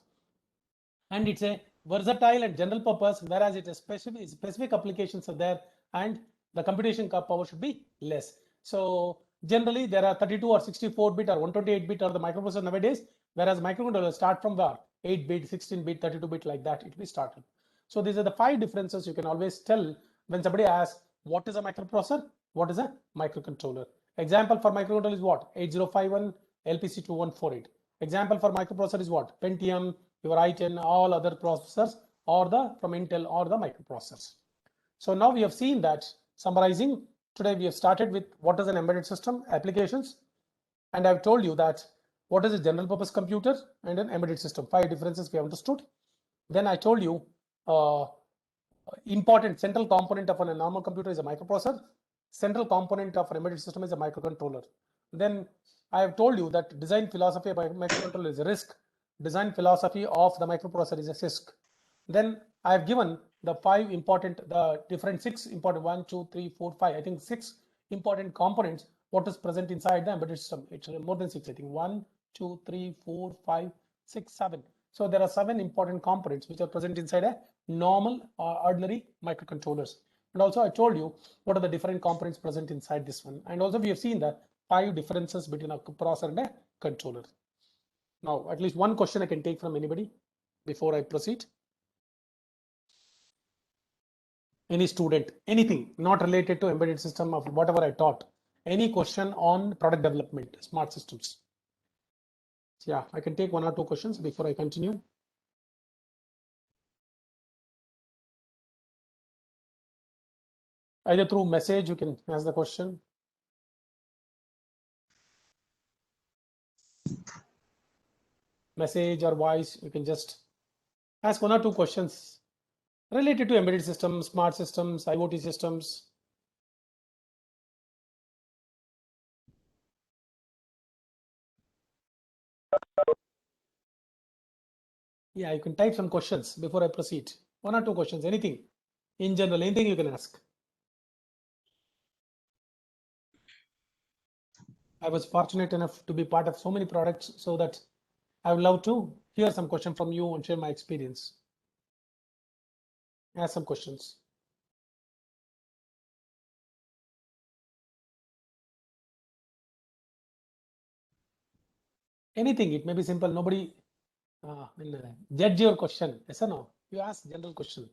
And it's a versatile and general purpose, whereas it is specific applications are there and the computation power should be less. So generally there are 32 or 64-bit or 128-bit or the microprocessor nowadays, whereas microcontrollers start from the 8-bit, 16-bit, 32-bit like that, it will be started. So these are the 5 differences you can always tell when somebody asks what is a microprocessor, what is a microcontroller. Example for microcontroller is what? 8051 LPC2148. Example for microprocessor is what? Pentium, your i10, all other processors or the from Intel or the microprocessors. So now we have seen that, summarizing, today we have started with what is an embedded system, applications, and I've told you that what is a general purpose computer and an embedded system. 5 differences we have understood. Then I told you important central component of a normal computer is a microprocessor. Central component of an embedded system is a microcontroller. Then I have told you that design philosophy of a microcontroller is a RISC. Design philosophy of the microprocessor is a CISC. Then I have given the 5 important, the different 6 important 1, 2, 3, 4, 5. I think 6 important components. What is present inside the embedded system? It's more than 6. I think 1, 2, 3, 4, 5, 6, 7. So there are 7 important components which are present inside a normal ordinary microcontrollers. And also I told you what are the different components present inside this one. And also we have seen the 5 differences between a processor and a controller. Now, at least one question I can take from anybody before I proceed. Any student, anything not related to embedded system of whatever I taught. Any question on product development, smart systems? Yeah, I can take 1 or 2 questions before I continue. Either through message, you can ask the question. Message or voice, you can just ask 1 or 2 questions related to embedded systems, smart systems, IoT systems. Yeah, you can type some questions before I proceed. 1 or 2 questions, anything. In general, anything you can ask. I was fortunate enough to be part of so many products so that I would love to hear some question from you and share my experience. Ask some questions. Anything, it may be simple. Nobody will judge your question. Yes or no? You ask general question.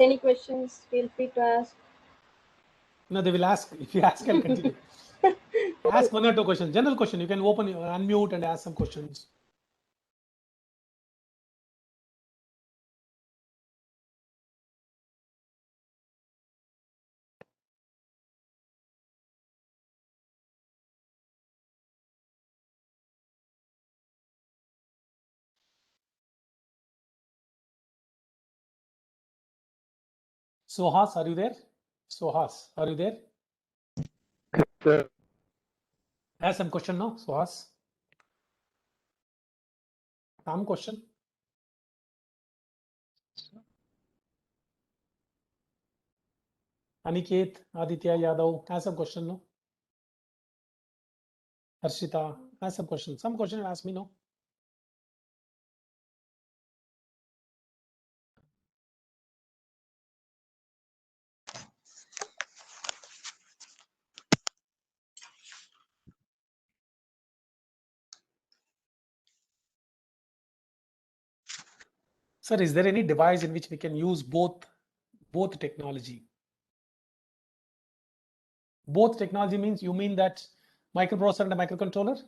Any questions, feel free to ask. No, they will ask. If you ask, I'll continue. Ask one or two questions. General question. You can open your unmute and ask some questions. Sohas, are you there? Sohas, are you there? Sir. Ask some question now, Sohas. Some question. Aniket, Aditya Yadav, ask some question no. Harshita, ask some question. Some question ask me no. Sir, is there any device in which we can use both technology? Both technology means you mean that microprocessor and a microcontroller?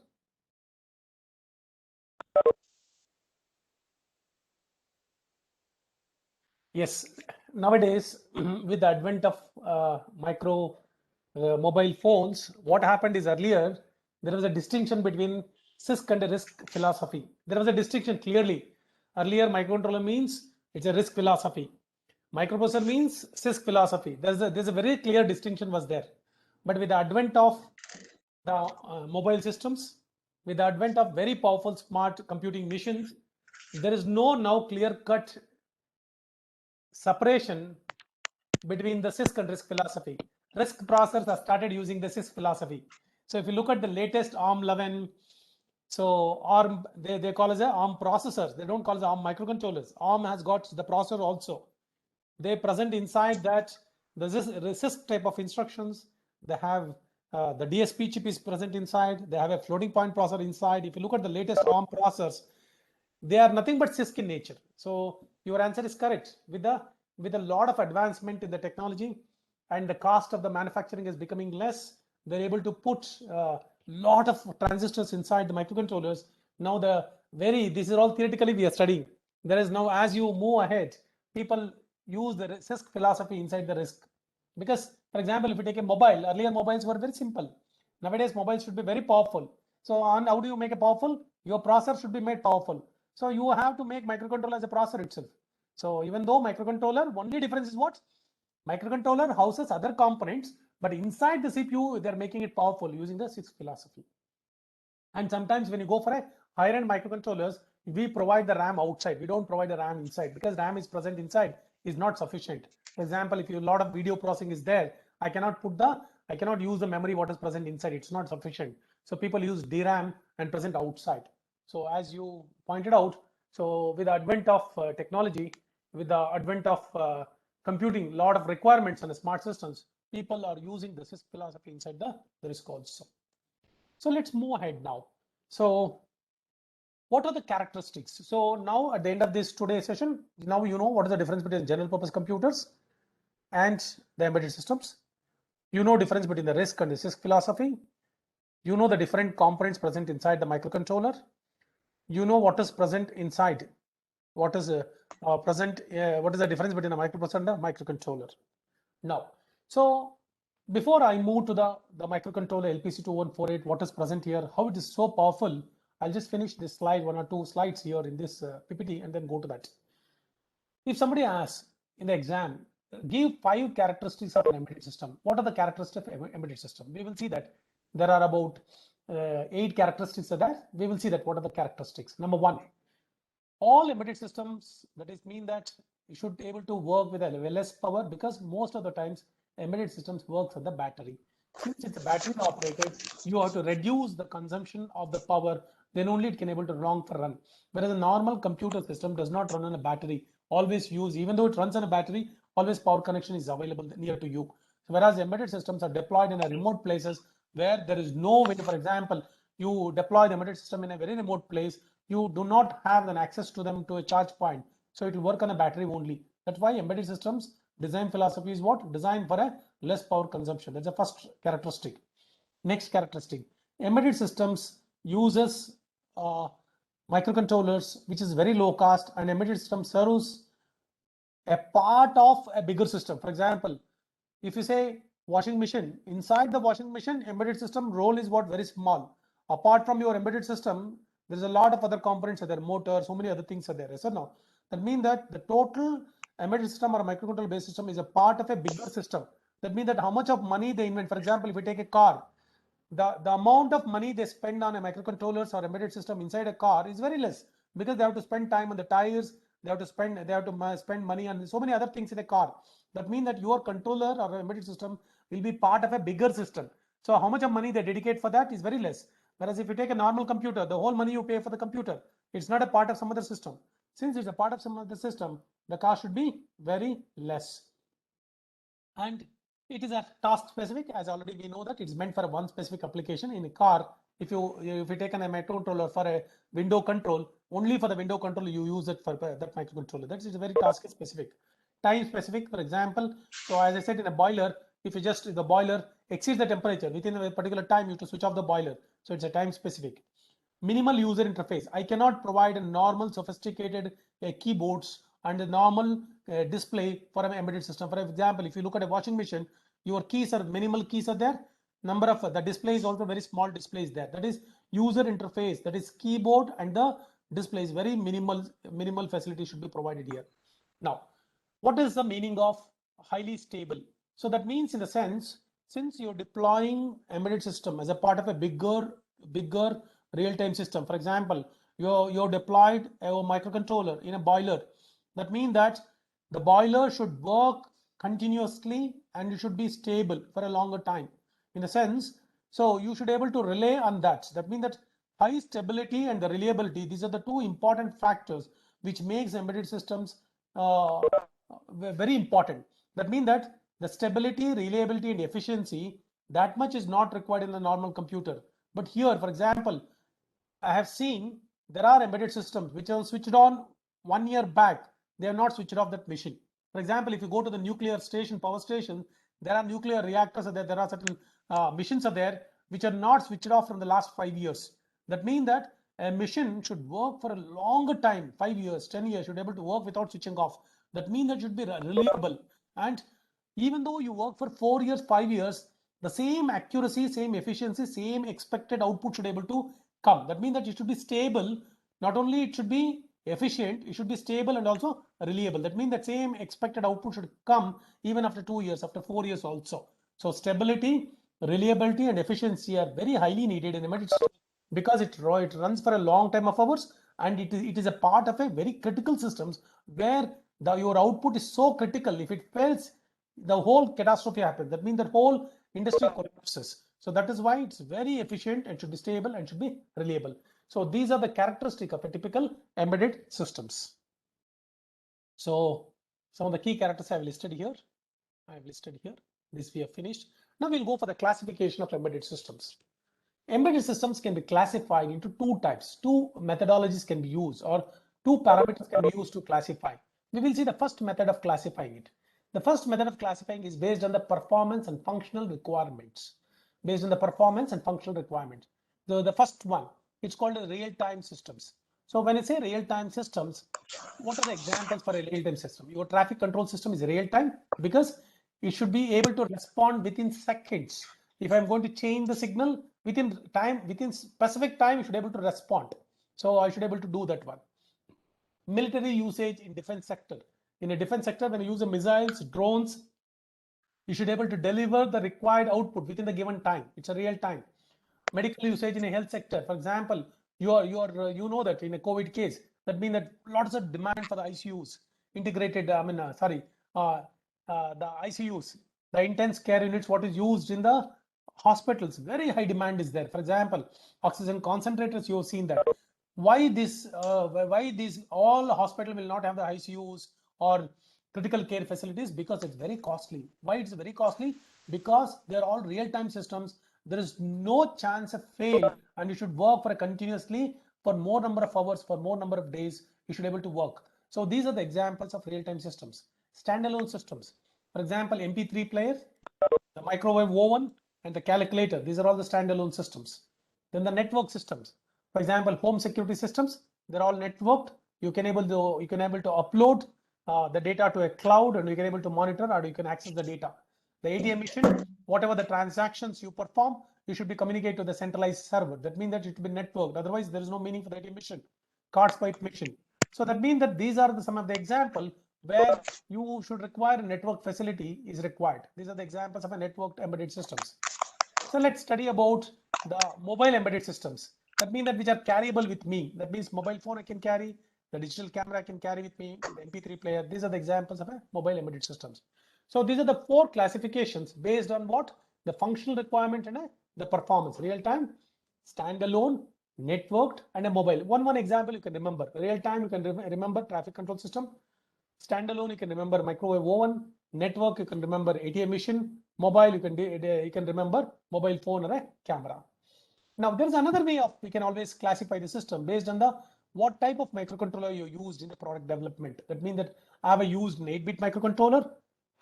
Yes, nowadays with the advent of mobile phones, what happened is earlier there was a distinction between CISC and a RISC philosophy. There was a distinction clearly. Earlier, microcontroller means it's a RISC philosophy. Microprocessor means CISC philosophy. There's a very clear distinction was there. But with the advent of the mobile systems, with the advent of very powerful smart computing machines, there is no now clear-cut separation between the CISC and RISC philosophy. RISC processors have started using the CISC philosophy. So if you look at the latest ARM 11, so ARM, they call as a ARM processors. They don't call it ARM microcontrollers. ARM has got the processor also. They present inside that the CISC type of instructions. They have the DSP chip is present inside. They have a floating point processor inside. If you look at the latest ARM processors, they are nothing but CISC in nature. So your answer is correct. With a lot of advancement in the technology and the cost of the manufacturing is becoming less, they're able to put a lot of transistors inside the microcontrollers. Now this is all theoretically we are studying. There is now, as you move ahead, people use the CISC philosophy inside the RISC. Because, for example, if you take a mobile, earlier mobiles were very simple. Nowadays, mobiles should be very powerful. So how do you make it powerful? Your processor should be made powerful. So you have to make microcontroller as a processor itself. So even though microcontroller, only difference is what? Microcontroller houses other components, but inside the CPU, they're making it powerful using the CISC philosophy. And sometimes when you go for a higher end microcontrollers, we provide the RAM outside. We don't provide the RAM inside because RAM is present inside is not sufficient. For example, if a lot of video processing is there, I cannot use the memory what is present inside. It's not sufficient. So people use DRAM and present outside. So as you pointed out, so with the advent of technology, with the advent of computing, a lot of requirements on the smart systems, people are using the CISC philosophy inside the RISC also. So let's move ahead now. So what are the characteristics? So now at the end of this today's session, now you know what is the difference between general purpose computers and the embedded systems. You know difference between the RISC and the CISC philosophy. You know the different components present inside the microcontroller. You know what is present inside. What is the difference between a microprocessor and a microcontroller? Now, so before I move to the microcontroller LPC2148, what is present here, how it is so powerful, I'll just finish this slide, one or two slides here in this PPT and then go to that. If somebody asks in the exam, give 5 characteristics of an embedded system. What are the characteristics of an embedded system? We will see that there are about 8 characteristics of that. We will see that what are the characteristics. Number 1, all embedded systems, that is mean that you should be able to work with a less power because most of the times embedded systems works on the battery. Since it's a battery operated, you have to reduce the consumption of the power, then only it can able to run. Whereas a normal computer system does not run on a battery, always use, even though it runs on a battery, always power connection is available near to you. So whereas embedded systems are deployed in a remote places where there is no way, for example, you deploy the embedded system in a very remote place, you do not have an access to them to a charge point. So it will work on a battery only. That's why embedded systems design philosophy is what? Designed for a less power consumption. That's the first characteristic. Next characteristic, embedded systems uses microcontrollers, which is very low cost, and embedded system serves a part of a bigger system. For example, if you say washing machine, inside the washing machine, embedded system role is what very small. Apart from your embedded system, there is a lot of other components are there, motors, so many other things are there. Yes or no? That means that the total embedded system or a microcontroller based system is a part of a bigger system. That means that how much of money they invent. For example, if we take a car, the amount of money they spend on a microcontrollers or embedded system inside a car is very less, because they have to spend time on the tires, they have to spend money on so many other things in a car. That means that your controller or embedded system will be part of a bigger system. So how much of money they dedicate for that is very less. Whereas if you take a normal computer, the whole money you pay for the computer, it's not a part of some other system. Since it's a part of some other system, the cost should be very less. And it is a task specific, as already we know that it's meant for one specific application. In a car, if you take a microcontroller for a window control, only for the window control you use it for that microcontroller. That is very task specific. Time specific, for example, so as I said, in a boiler, if you just the boiler exceeds the temperature within a particular time, you have to switch off the boiler. So it's a time specific. Minimal user interface. I cannot provide a normal sophisticated keyboards and a normal display for an embedded system. For example, if you look at a washing machine, your keys are minimal keys are there. Number of the display is also very small displays there. That is user interface. That is keyboard and the display is very minimal facility should be provided here. Now, what is the meaning of highly stable? So that means, in the sense, since you're deploying embedded system as a part of a bigger real-time system. For example, you're deployed a microcontroller in a boiler. That means that the boiler should work continuously and it should be stable for a longer time. In a sense, so you should be able to rely on that. That means that high stability and the reliability, these are the two important factors which makes embedded systems very important. That means that the stability, reliability, and efficiency, that much is not required in the normal computer. But here, for example, I have seen there are embedded systems which are switched on 1 year back. They have not switched off that machine. For example, if you go to the nuclear station, power station, there are nuclear reactors there. There are certain machines are there which are not switched off from the last 5 years. That means that a machine should work for a longer time, 5 years, 10 years, should be able to work without switching off. That means that should be reliable. And even though you work for 4 years, 5 years, the same accuracy, same efficiency, same expected output should be able to come. That means that it should be stable. Not only it should be efficient, it should be stable and also reliable. That means that same expected output should come even after 2 years, after 4 years also. So stability, reliability, and efficiency are very highly needed in embedded system because it runs for a long time of hours, and it is a part of a very critical systems where your output is so critical. If it fails, the whole catastrophe happens. That means the whole industry collapses. So that is why it's very efficient and should be stable and should be reliable. So these are the characteristics of a typical embedded systems. So some of the key characters I have listed here. This we have finished. Now we'll go for the classification of embedded systems. Embedded systems can be classified into two types. Two methodologies can be used, or two parameters can be used to classify. We will see the first method of classifying it. The first method of classifying is based on the performance and functional requirements. The first one, it's called real-time systems. So when I say real-time systems, what are the examples for a real-time system? Your traffic control system is real-time because it should be able to respond within seconds. If I'm going to change the signal within specific time, you should be able to respond. So I should be able to do that one. Military usage in defense sector. In a defense sector, when you use missiles, drones, you should be able to deliver the required output within the given time. It's a real time. Medical usage in a health sector. For example, you know that in a COVID case, that means that lots of demand for the ICUs, integrated, the ICUs, the intense care units, what is used in the hospitals, very high demand is there. For example, oxygen concentrators, you have seen that. Why these all hospital will not have the ICUs or critical care facilities? Because it's very costly. Why it's very costly? Because they're all real-time systems. There is no chance of fail, and you should work for continuously for more number of hours, for more number of days. You should be able to work. So these are the examples of real-time systems. Standalone systems, for example, MP3 player, the microwave oven, and the calculator. These are all the standalone systems. Then the network systems. For example, home security systems, they're all networked. You can able to upload the data to a cloud, and you can able to monitor, or you can access the data. The ATM machine, whatever the transactions you perform, you should be communicated to the centralized server. That means that it will be networked. Otherwise, there is no meaning for the ATM machine. Card swipe machine. So that means that these are some of the example where you should require a network facility is required. These are the examples of a networked embedded systems. So let's study about the mobile embedded systems. That means that which are carryable with me. That means mobile phone I can carry, the digital camera I can carry with me, the MP3 player. These are the examples of a mobile embedded systems. So these are the 4 classifications based on what? The functional requirement and the performance. Real time, standalone, networked, and a mobile. One example you can remember. Real time you can remember traffic control system. Standalone you can remember microwave oven. Network you can remember ATM machine. Mobile you can remember mobile phone or a camera. Now there's another way of we can always classify the system based on the what type of microcontroller you used in the product development. That means that have I used an 8-bit microcontroller,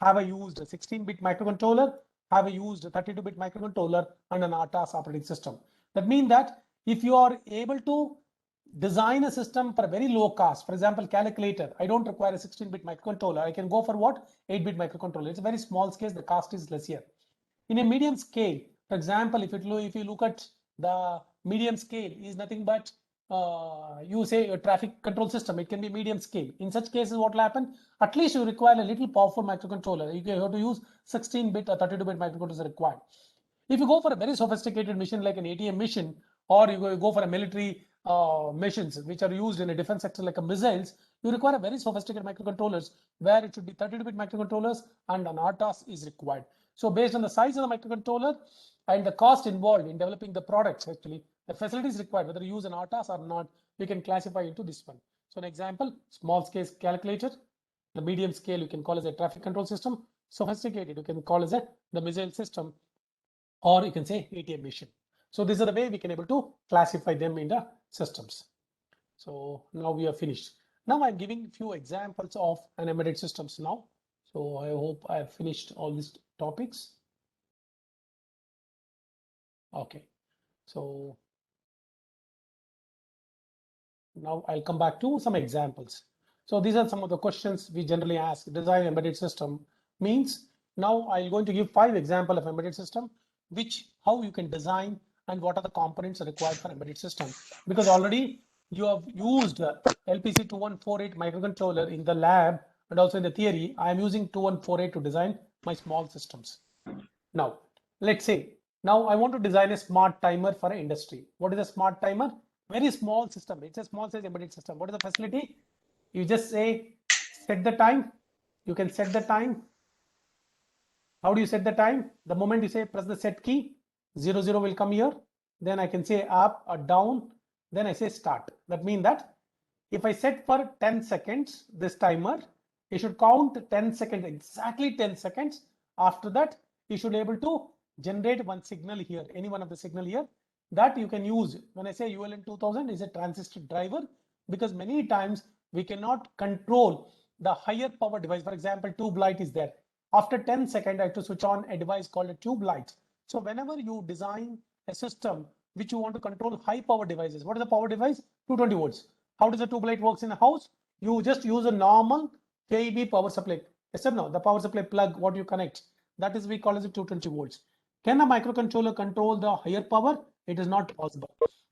have I used a 16-bit microcontroller, have I used a 32-bit microcontroller and an RTOS operating system. That means that if you are able to design a system for a very low cost, for example, calculator, I don't require a 16-bit microcontroller. I can go for what? 8-bit microcontroller. It's a very small scale. The cost is less here. In a medium scale, for example, if you look at the medium scale is nothing but you say a traffic control system, it can be medium scale. In such cases, what will happen? At least you require a little powerful microcontroller. You have to use 16-bit or 32-bit microcontrollers required. If you go for a very sophisticated machine like an ATM machine, or you go for a military machines which are used in a defense sector like a missiles, you require a very sophisticated microcontrollers where it should be 32-bit microcontrollers and an RTOS is required. So based on the size of the microcontroller and the cost involved in developing the products, actually the facilities required, whether you use an RTOS or not, we can classify into this one. So an example, small scale calculator, the medium scale you can call as a traffic control system, sophisticated you can call as the missile system, or you can say ATM machine. So these are the way we can able to classify them in the systems. So now we are finished. Now I'm giving few examples of an embedded systems now. So I hope I have finished all these topics. Okay, so now I'll come back to some examples. So these are some of the questions we generally ask. Design embedded system means now I'm going to give 5 examples of embedded system, which how you can design and what are the components required for embedded system. Because already you have used LPC 2148 microcontroller in the lab and also in the theory. I am using 2148 to design my small systems. Now, let's say now I want to design a smart timer for an industry. What is a smart timer? Very small system. It's a small size embedded system. What is the facility? You just say set the time. You can set the time. How do you set the time? The moment you say press the set key, 00 will come here. Then I can say up or down. Then I say start. That means that if I set for 10 seconds this timer, it should count 10 seconds, exactly 10 seconds. After that, you should be able to generate one signal here, any one of the signal here that you can use. When I say ULN 2000 is a transistor driver, because many times we cannot control the higher power device. For example, tube light is there. After 10 seconds, I have to switch on a device called a tube light. So whenever you design a system which you want to control high power devices, what is the power device? 220 volts. How does the tube light works in a house? You just use a normal KEB power supply. Yes or no? The power supply plug, what you connect, that is we call as a 220 volts. Can a microcontroller control the higher power? It is not possible.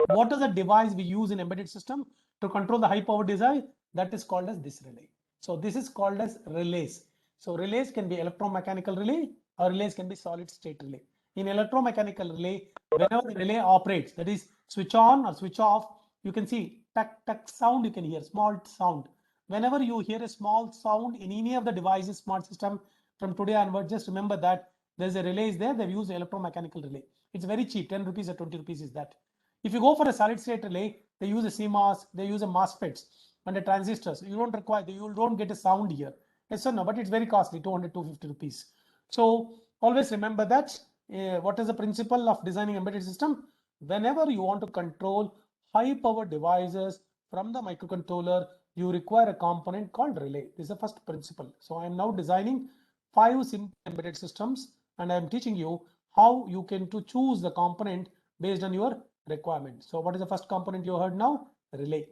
What is the device we use in embedded system to control the high power device? That is called as this relay. So this is called as relays. So relays can be electromechanical relay or relays can be solid state relay. In electromechanical relay, whenever the relay operates, that is switch on or switch off, you can see tuck tuck sound, you can hear small sound. Whenever you hear a small sound in any of the devices, smart system from today onward, just remember that there's a relay is there. They've used electromechanical relay. It's very cheap, 10 rupees or 20 rupees is that. If you go for a solid state relay, they use a CMOS, they use a MOSFETs and the transistors. You don't require, you don't get a sound here. Yes or no, but it's very costly, 200, 250 rupees. So always remember that what is the principle of designing embedded system? Whenever you want to control high power devices from the microcontroller, you require a component called relay. This is the first principle. So I am now designing 5 simple embedded systems and I am teaching you how you can to choose the component based on your requirement. So what is the first component you heard now? Relay.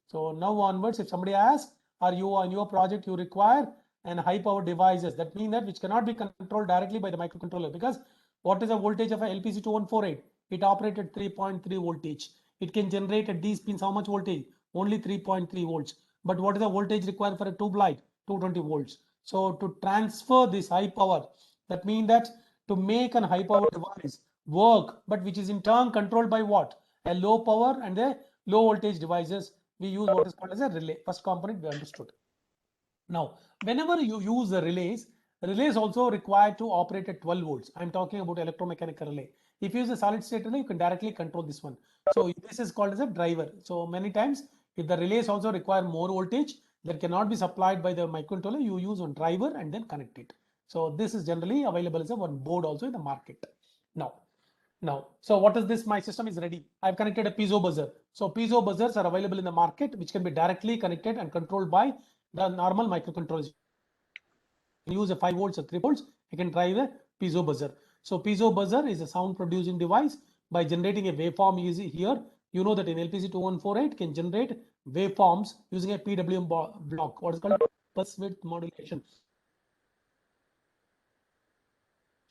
So now onwards, if somebody asks, are you on your project you require and high power devices, that means that which cannot be controlled directly by the microcontroller, because what is the voltage of a LPC 2148? It operated 3.3 voltage. It can generate at these pins how much voltage? Only 3.3 volts. But what is the voltage required for a tube light? 220 volts. So to transfer this high power, that means that to make an high power device work, but which is in turn controlled by what? A low power and a low voltage devices, we use what is called as a relay. First component we understood. Now, whenever you use the relays also required to operate at 12 volts. I'm talking about electromechanical relay. If you use a solid state relay, you can directly control this one. So this is called as a driver. So many times, if the relays also require more voltage that cannot be supplied by the microcontroller, you use one driver and then connect it. So this is generally available as a one board also in the market. Now, so what is this? My system is ready. I've connected a piezo buzzer. So piezo buzzers are available in the market, which can be directly connected and controlled by the normal microcontrollers. You use a 5 volts or 3 volts, you can drive a piezo buzzer. So piezo buzzer is a sound producing device. By generating a waveform easy here, you know that in LPC 2148 can generate waveforms using a PWM block, what is called pulse width modulation.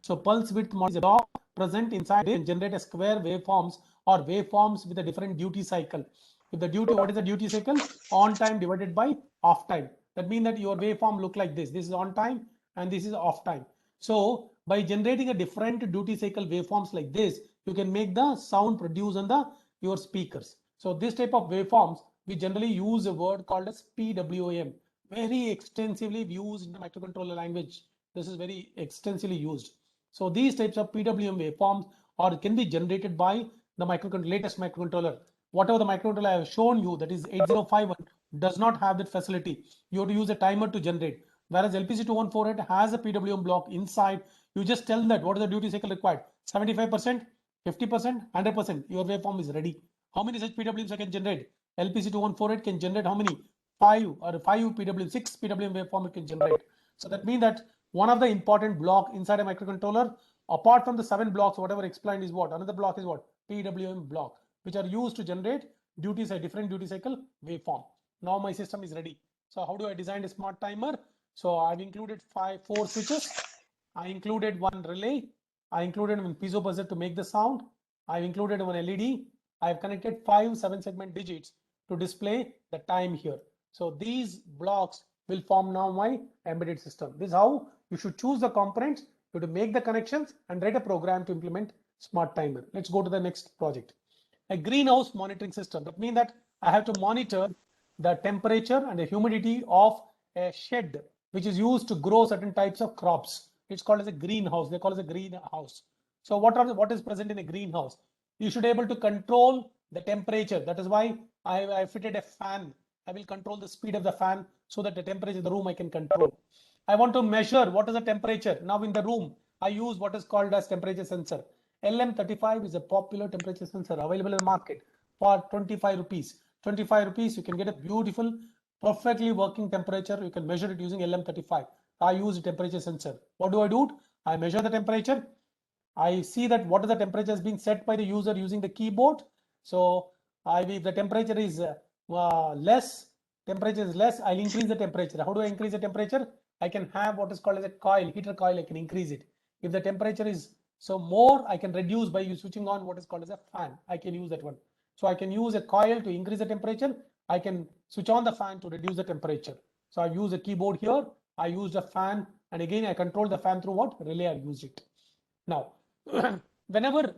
So pulse width modulation is a block present inside and generate a square waveforms or waveforms with a different duty cycle. If the duty, what is the duty cycle? On time divided by off time. That means that your waveform look like this. This is on time and this is off time. So by generating a different duty cycle waveforms like this, you can make the sound produced on your speakers. So this type of waveforms, we generally use a word called as PWM. Very extensively used in the microcontroller language. This is very extensively used. So these types of PWM waveforms or can be generated by the latest microcontroller. Whatever the microcontroller I have shown you, that is 8051, does not have that facility. You have to use a timer to generate. Whereas LPC 2148 has a PWM block inside. You just tell that what is the duty cycle required? 75%, 50%, 100%. Your waveform is ready. How many such PWMs I can generate? LPC 2148 can generate how many? 5 PWM, 6 PWM waveform it can generate. So that means that one of the important block inside a microcontroller, apart from the 7 blocks, whatever explained is what? Another block is what? PWM block, which are used to generate different duty cycle waveform. Now my system is ready. So how do I design a smart timer? So I've included 4 switches. I included one relay. I included one piezo buzzer to make the sound. I've included one LED. I've connected 5 7-segment digits to display the time here. So these blocks will form now my embedded system. This is how you should choose the components, you have to make the connections and write a program to implement smart timer. Let's go to the next project. A greenhouse monitoring system. That means that I have to monitor the temperature and the humidity of a shed which is used to grow certain types of crops. It's called as a greenhouse. They call it a greenhouse. So what is present in a greenhouse? You should be able to control the temperature. That is why I fitted a fan. I will control the speed of the fan so that the temperature of the room I can control. I want to measure what is the temperature. Now in the room, I use what is called as temperature sensor. LM35 is a popular temperature sensor available in the market for 25 rupees. 25 rupees, you can get a beautiful, perfectly working temperature. You can measure it using LM35. I use a temperature sensor. What do? I measure the temperature. I see that what is the temperature has been set by the user using the keyboard. So if the temperature is less, I'll increase the temperature. How do I increase the temperature? I can have what is called as a coil, heater coil. I can increase it. If the temperature is so more, I can reduce by switching on what is called as a fan. I can use that one. So I can use a coil to increase the temperature. I can switch on the fan to reduce the temperature. So I use a keyboard here. I used a fan, and again I control the fan through what? Relay. I used it. Now, whenever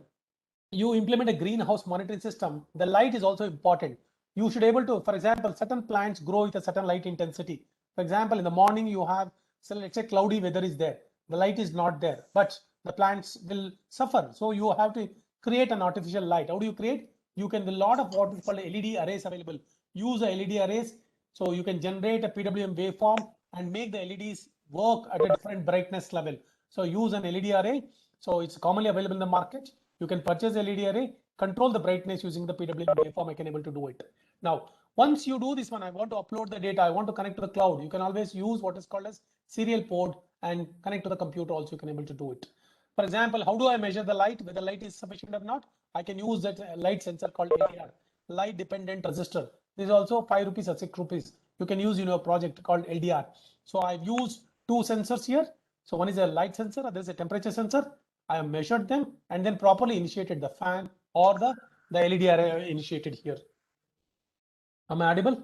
you implement a greenhouse monitoring system, the light is also important. You should be able to, for example, certain plants grow with a certain light intensity. For example, in the morning you have, so let's say cloudy weather is there. The light is not there, but the plants will suffer. So you have to create an artificial light. How do you create? You can, a lot of what is called LED arrays available. Use the LED arrays. So you can generate a PWM waveform and make the LEDs work at a different brightness level. So use an LED array. So it's commonly available in the market. You can purchase a LED array, control the brightness using the PWM waveform. I can able to do it. Now, once you do this one, I want to upload the data. I want to connect to the cloud. You can always use what is called as serial port and connect to the computer also. You can able to do it. For example, how do I measure the light, whether light is sufficient or not? I can use that light sensor called LDR, light dependent resistor. This is also 5 rupees or 6 rupees. You can use in your project called LDR. So I've used two sensors here. So one is a light sensor, other is a temperature sensor. I have measured them and then properly initiated the fan or the LED array initiated here. Am I audible?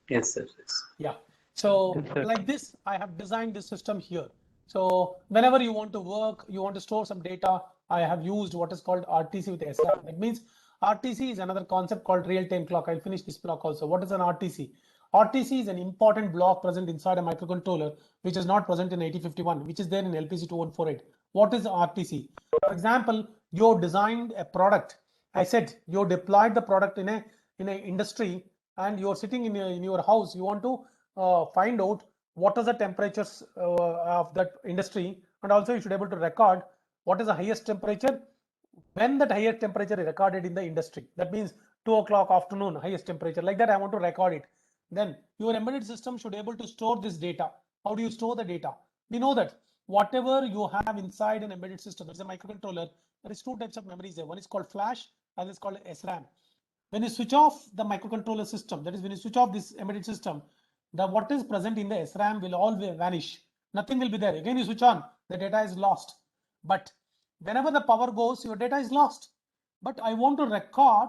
Yes, sir. Yes. Yeah. So Yes, sir. like this, I have designed this system here. So whenever you want to work, you want to store some data, I have used what is called RTC with SRAM. That means RTC is another concept called real-time clock. I'll finish this block also. What is an RTC? RTC is an important block present inside a microcontroller, which is not present in 8051, which is there in LPC 2148. What is RTC? For example, you designed a product. I said you deployed the product in a industry, and you're sitting in your house. You want to find out what are the temperatures of that industry, and also you should be able to record what is the highest temperature when that highest temperature is recorded in the industry. That means 2 o'clock afternoon highest temperature, like that I want to record it. Then your embedded system should be able to store this data. How do you store the data? We know that whatever you have inside an embedded system, it's a microcontroller, there is two types of memories there. One is called flash, and is called SRAM. When you switch off the microcontroller system, that is when you switch off this embedded system, the what is present in the SRAM will all vanish. Nothing will be there. Again, you switch on, the data is lost. But whenever the power goes, your data is lost. But I want to record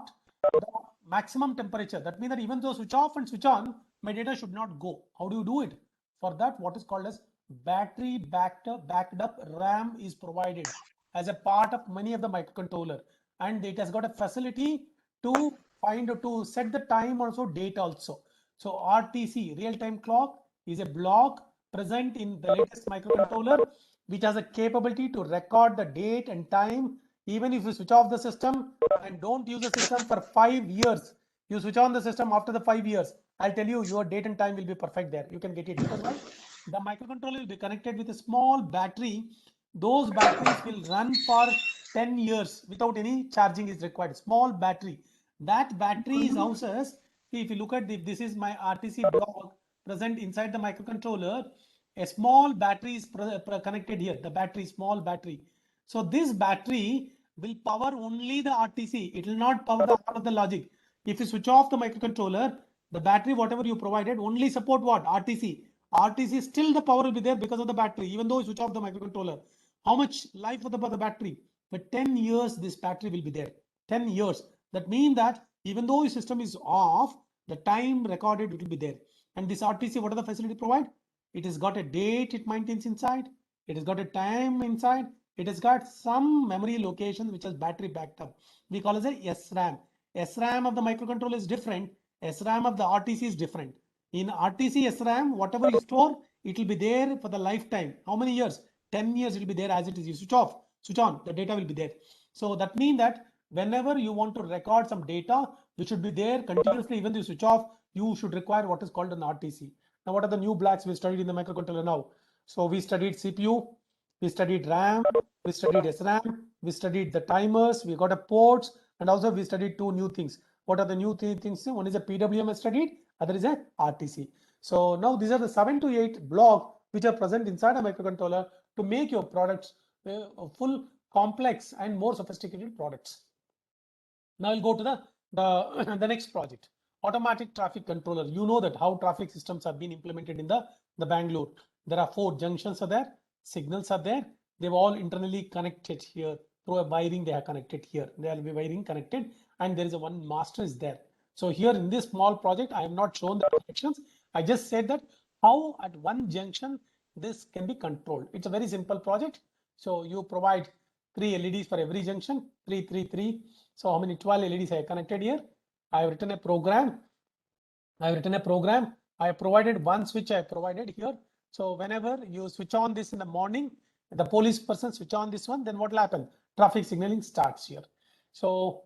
the maximum temperature. That means that even though switch off and switch on, my data should not go. How do you do it? For that, what is called as battery backed up RAM is provided as a part of many of the microcontroller, and it has got a facility to set the time also, date also. So RTC, real-time clock, is a block present in the latest microcontroller, which has a capability to record the date and time. Even if you switch off the system and don't use the system for 5 years, you switch on the system after the 5 years, I'll tell you your date and time will be perfect there. You can get it, because why? The microcontroller will be connected with a small battery. Those batteries will run for 10 years without any charging is required. Small battery. That battery is houses. See, if you look at this is my RTC block present inside the microcontroller. A small battery is connected here. The battery, small battery. So this battery will power only the RTC. It will not power all of the logic. If you switch off the microcontroller, the battery, whatever you provided, only support what? RTC. RTC, still the power will be there because of the battery, even though you switch off the microcontroller. How much life of the battery? For 10 years, this battery will be there. 10 years. That means that even though your system is off, the time recorded it will be there. And this RTC, what are the facility provide? It has got a date it maintains inside. It has got a time inside. It has got some memory location which is battery backed up. We call it as a SRAM. SRAM of the microcontroller is different. SRAM of the RTC is different. In RTC SRAM, whatever you store, it will be there for the lifetime. How many years? 10 years it will be there as it is. You switch off, switch on, the data will be there. So that means that whenever you want to record some data, which should be there continuously, even if you switch off, you should require what is called an RTC. Now, what are the new blocks we studied in the microcontroller now? So we studied CPU, we studied RAM, we studied SRAM, we studied the timers, we got a ports, and also we studied two new things. What are the new things? One is a PWM studied, other is a RTC. So now these are the 7 to 8 blocks which are present inside a microcontroller to make your products full, complex, and more sophisticated products. Now I'll go to the next project, automatic traffic controller. You know that how traffic systems have been implemented in the Bangalore. There are 4 junctions are there, signals are there. They've all internally connected here through a wiring. They are connected here. There will be wiring connected, and there is a one master is there. So here in this small project, I have not shown the connections. I just said that how at one junction this can be controlled. It's a very simple project. So you provide 3 LEDs for every junction, 3, 3, 3. So how many 12 LEDs I have connected here? I have written a program. I have provided one switch. I have provided here. So whenever you switch on this in the morning, the police person switch on this one, then what will happen? Traffic signaling starts here. So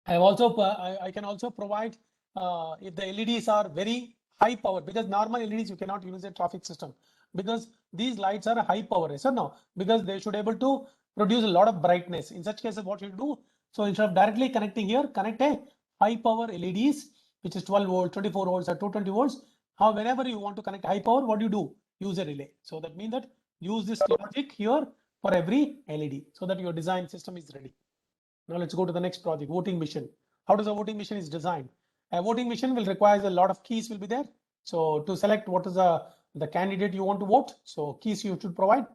I have also I can also provide if the LEDs are very high power, because normal LEDs you cannot use a traffic system because these lights are high power. Yes or no? Because they should be able to produce a lot of brightness. In such cases, what you do? So instead of directly connecting here, connect a high power LEDs, which is 12 volts, 24 volts, or 220 volts. How whenever you want to connect high power, what do? Use a relay. So that means that use this logic here for every LED so that your design system is ready. Now let's go to the next project, voting machine. How does a voting machine is designed? A voting machine will require a lot of keys will be there. So to select what is the candidate you want to vote, so keys you should provide.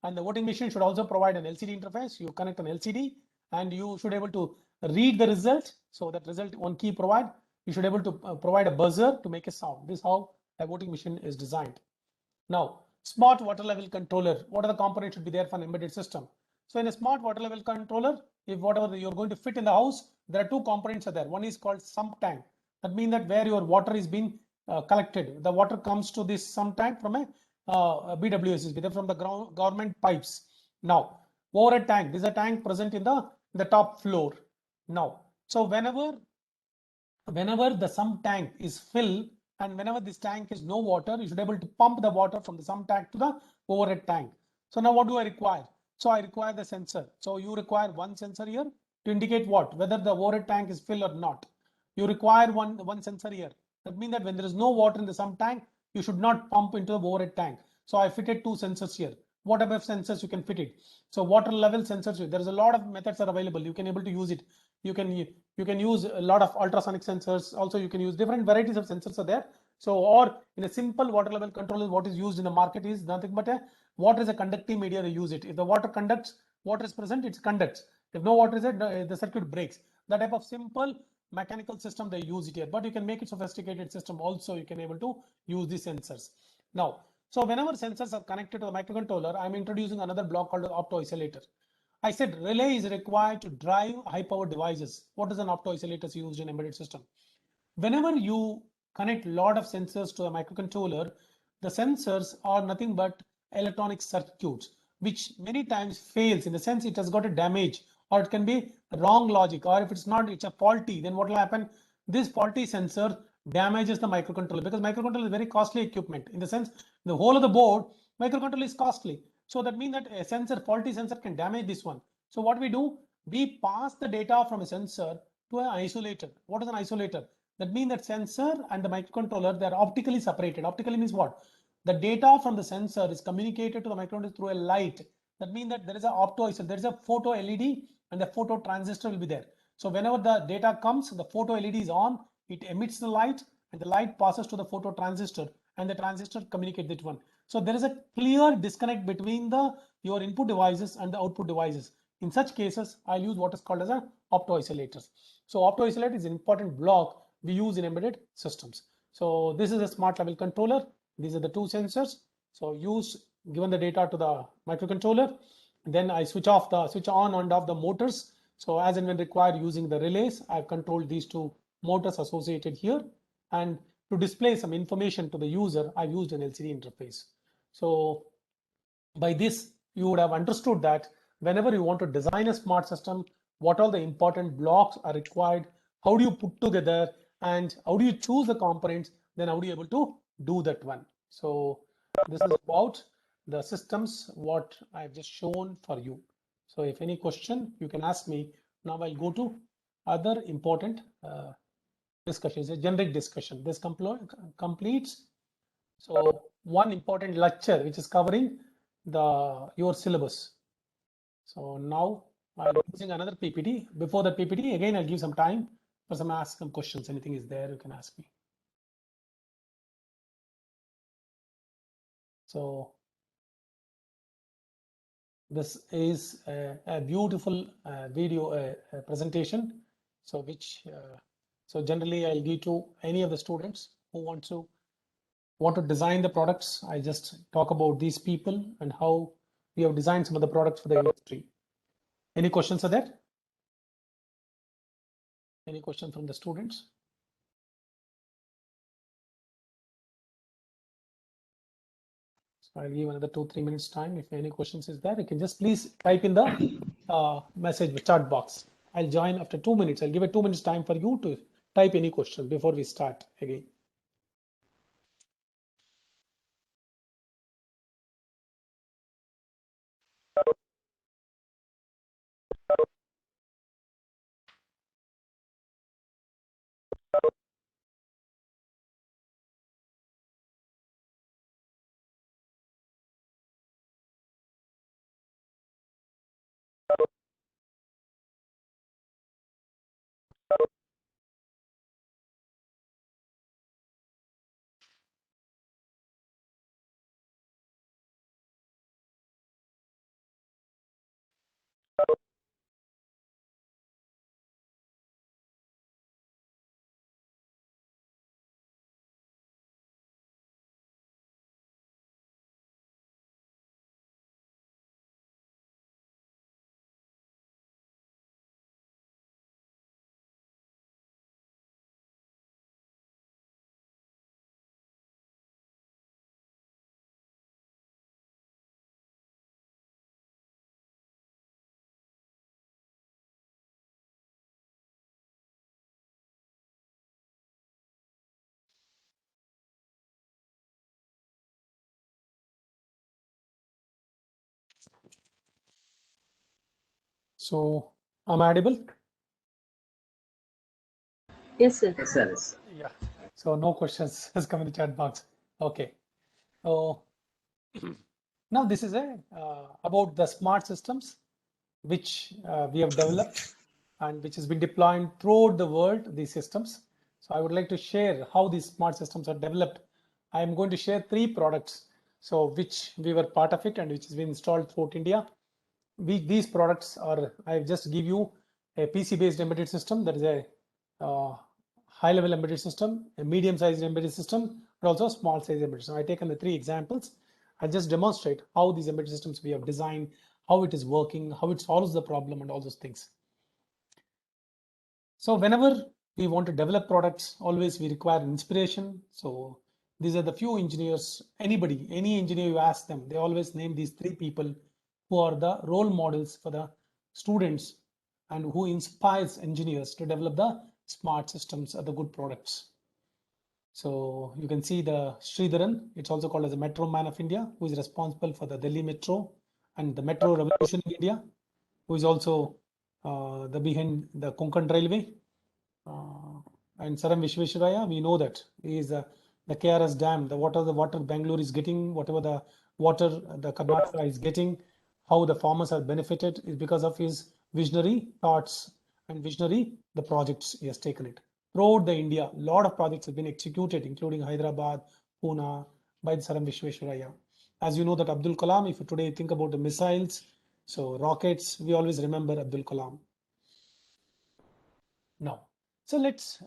And the voting machine should also provide an LCD interface. You connect an LCD and you should able to read the result. So that result one key provide. You should able to provide a buzzer to make a sound. This is how a voting machine is designed. Now, smart water level controller. What are the components should be there for an embedded system? So in a smart water level controller, if whatever you're going to fit in the house, there are two components are there. One is called sump tank. That means that where your water is being collected, the water comes to this sump tank from a BWSS, from the government pipes. Now, overhead tank. This is a tank present in the top floor. Now, so whenever the sump tank is filled and whenever this tank is no water, you should be able to pump the water from the sump tank to the overhead tank. So now what do I require? So I require the sensor. So you require one sensor here to indicate what? Whether the overhead tank is filled or not. You require one sensor here. That means that when there is no water in the sump tank, you should not pump into the overhead tank. So I fitted two sensors here. What above sensors you can fit it? So water level sensors, there is a lot of methods are available. You can able to use it. You can use a lot of ultrasonic sensors. Also, you can use different varieties of sensors are there. So, or in a simple water level controller, what is used in the market is nothing but a water is a conducting media. They use it. If the water conducts, water is present, it conducts. If no water is there, the circuit breaks. That type of simple mechanical system they use it here. But you can make it sophisticated system also. You can able to use these sensors. Now, so whenever sensors are connected to the microcontroller, I'm introducing another block called the Opto Isolator. I said relay is required to drive high power devices. What is an Opto Isolator used in embedded system? Whenever you connect a lot of sensors to a microcontroller, the sensors are nothing but electronic circuits, which many times fails in the sense it has got a damage or it can be wrong logic, or if it's not, it's a faulty, then what will happen? This faulty sensor damages the microcontroller because microcontroller is very costly equipment in the sense the whole of the board microcontroller is costly. So that means that a sensor, faulty sensor can damage this one. So what we do, we pass the data from a sensor to an isolator. What is an isolator? That means that sensor and the microcontroller, they are optically separated. Optically means what? The data from the sensor is communicated to the microcontroller through a light. That means that there is a opto isolator, there is a photo LED and the photo transistor will be there. So whenever the data comes, the photo LED is on, it emits the light and the light passes to the photo transistor and the transistor communicates that one. So there is a clear disconnect between your input devices and the output devices. In such cases, I'll use what is called as an opto isolator. So opto isolator is an important block we use in embedded systems. So this is a smart level controller. These are the two sensors. So given the data to the microcontroller, then I switch on and off the motors. So as and when required using the relays, I've controlled these two motors associated here. And to display some information to the user, I've used an LCD interface. So by this, you would have understood that whenever you want to design a smart system, what all the important blocks are required, how do you put together, and how do you choose the components, then how do you able to do that one. So this is about the systems what I've just shown for you. So if any question, you can ask me. Now I'll go to other important discussion. It's a generic discussion. This completes. So one important lecture which is covering your syllabus. So now I'm using another PPT. Before the PPT, again I'll give some time for some questions. Anything is there, you can ask me. So this is a beautiful video presentation. So so generally I'll give to any of the students who want to design the products. I just talk about these people and how we have designed some of the products for the industry. Any questions are there? Any question from the students? So I'll give another 2-3 minutes time. If any questions is there, you can just please type in the message chat box. I'll join after 2 minutes. I'll give it 2 minutes time for you to type any question before we start again. So I'm audible? Yes, sir. Yes, sir. Yes. Yeah. So no questions has come in the chat box. Okay. So now this is a about the smart systems which we have developed and which has been deployed throughout the world, these systems. So I would like to share how these smart systems are developed. I am going to share 3 products, so which we were part of it and which has been installed throughout India. These products are, I just give you a PC based embedded system, that is a high level embedded system, a medium sized embedded system, but also a small size embedded system. I taken the 3 examples. I just demonstrate how these embedded systems we have designed, how it is working, how it solves the problem and all those things. So whenever we want to develop products, always we require inspiration. So these are the few engineers, any engineer you ask them, they always name these 3 people who are the role models for the students and who inspires engineers to develop the smart systems or the good products. So you can see the Sridharan, it's also called as the Metro Man of India, who is responsible for the Delhi Metro and the Metro Revolution in India, who is also the behind the Konkan Railway. And Saram Vishwesvaraya, we know that he is the KRS dam, the water Bangalore is getting, whatever the water the Karnataka is getting, how the farmers are benefited is because of his visionary thoughts and visionary the projects he has taken it. Throughout the India, a lot of projects have been executed, including Hyderabad, Pune, by Saram Vishwesvaraya. As you know that Abdul Kalam, if you today think about the missiles, so rockets, we always remember Abdul Kalam. Now, so let's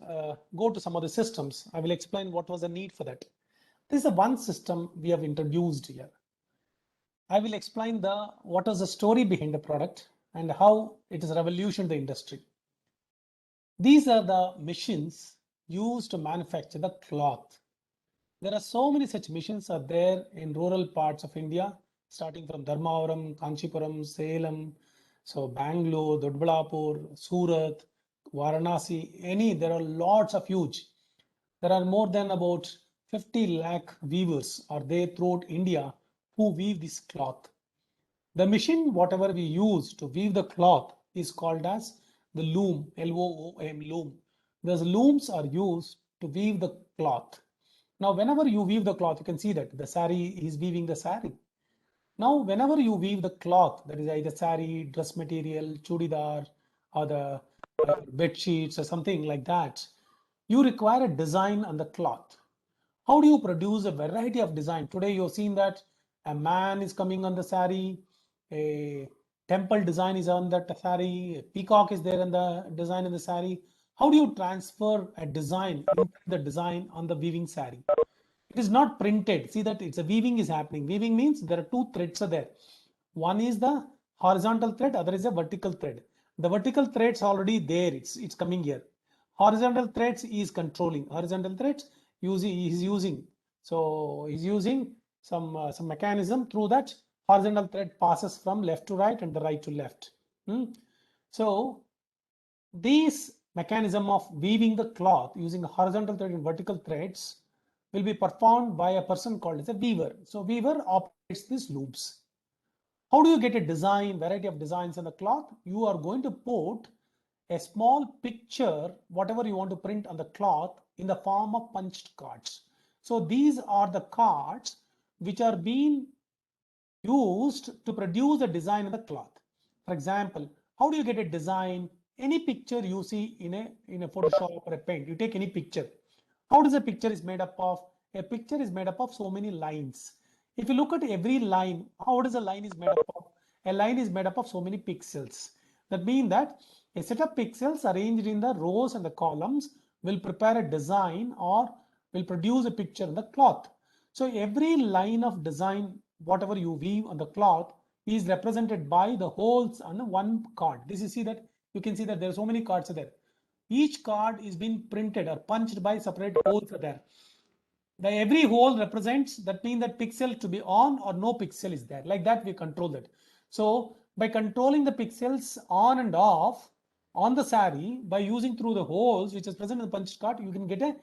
go to some of the systems. I will explain what was the need for that. This is the one system we have introduced here. I will explain what is the story behind the product and how it has revolutionized the industry. These are the machines used to manufacture the cloth. There are so many such machines are there in rural parts of India, starting from Dharmavaram, Kanchipuram, Salem, so Bangalore, Dodbalapur, Surat, Varanasi, there are lots of huge. There are more than about 50 lakh weavers are there throughout India who weave this cloth. The machine, whatever we use to weave the cloth is called as the loom, L-O-O-M, loom. Those looms are used to weave the cloth. Now, whenever you weave the cloth, you can see that the sari is weaving the sari. Now, whenever you weave the cloth, that is either sari, dress material, chudidar, or the bed sheets or something like that, you require a design on the cloth. How do you produce a variety of design? Today, you've seen that a man is coming on the sari, a temple design is on that sari, a peacock is there in the design in the sari. How do you transfer a design into the design on the weaving sari? It is not printed. See that it's a weaving is happening. Weaving means there are 2 threads are there. One is the horizontal thread, other is a vertical thread. The vertical threads already there. It's coming here. Horizontal threads is controlling. Horizontal threads he's using. So he's using some mechanism through that horizontal thread passes from left to right and the right to left. So these mechanism of weaving the cloth using horizontal thread and vertical threads will be performed by a person called as a weaver. So weaver operates these loops. How do you get a design, variety of designs on the cloth? You are going to put a small picture, whatever you want to print on the cloth in the form of punched cards. So these are the cards which are being used to produce a design of the cloth. For example, how do you get a design any picture you see in a Photoshop or a paint, you take any picture. How does a picture is made up of? A picture is made up of so many lines. If you look at every line, how does a line is made up of? A line is made up of so many pixels. That means that a set of pixels arranged in the rows and the columns will prepare a design or will produce a picture in the cloth. So every line of design, whatever you weave on the cloth, is represented by the holes on one card. This you see that you can see that there are so many cards there. Each card is being printed or punched by separate holes there. The every hole represents, that means that pixel to be on or no pixel is there. Like that we control that. So by controlling the pixels on and off on the sari by using through the holes which is present in the punched card, you can get a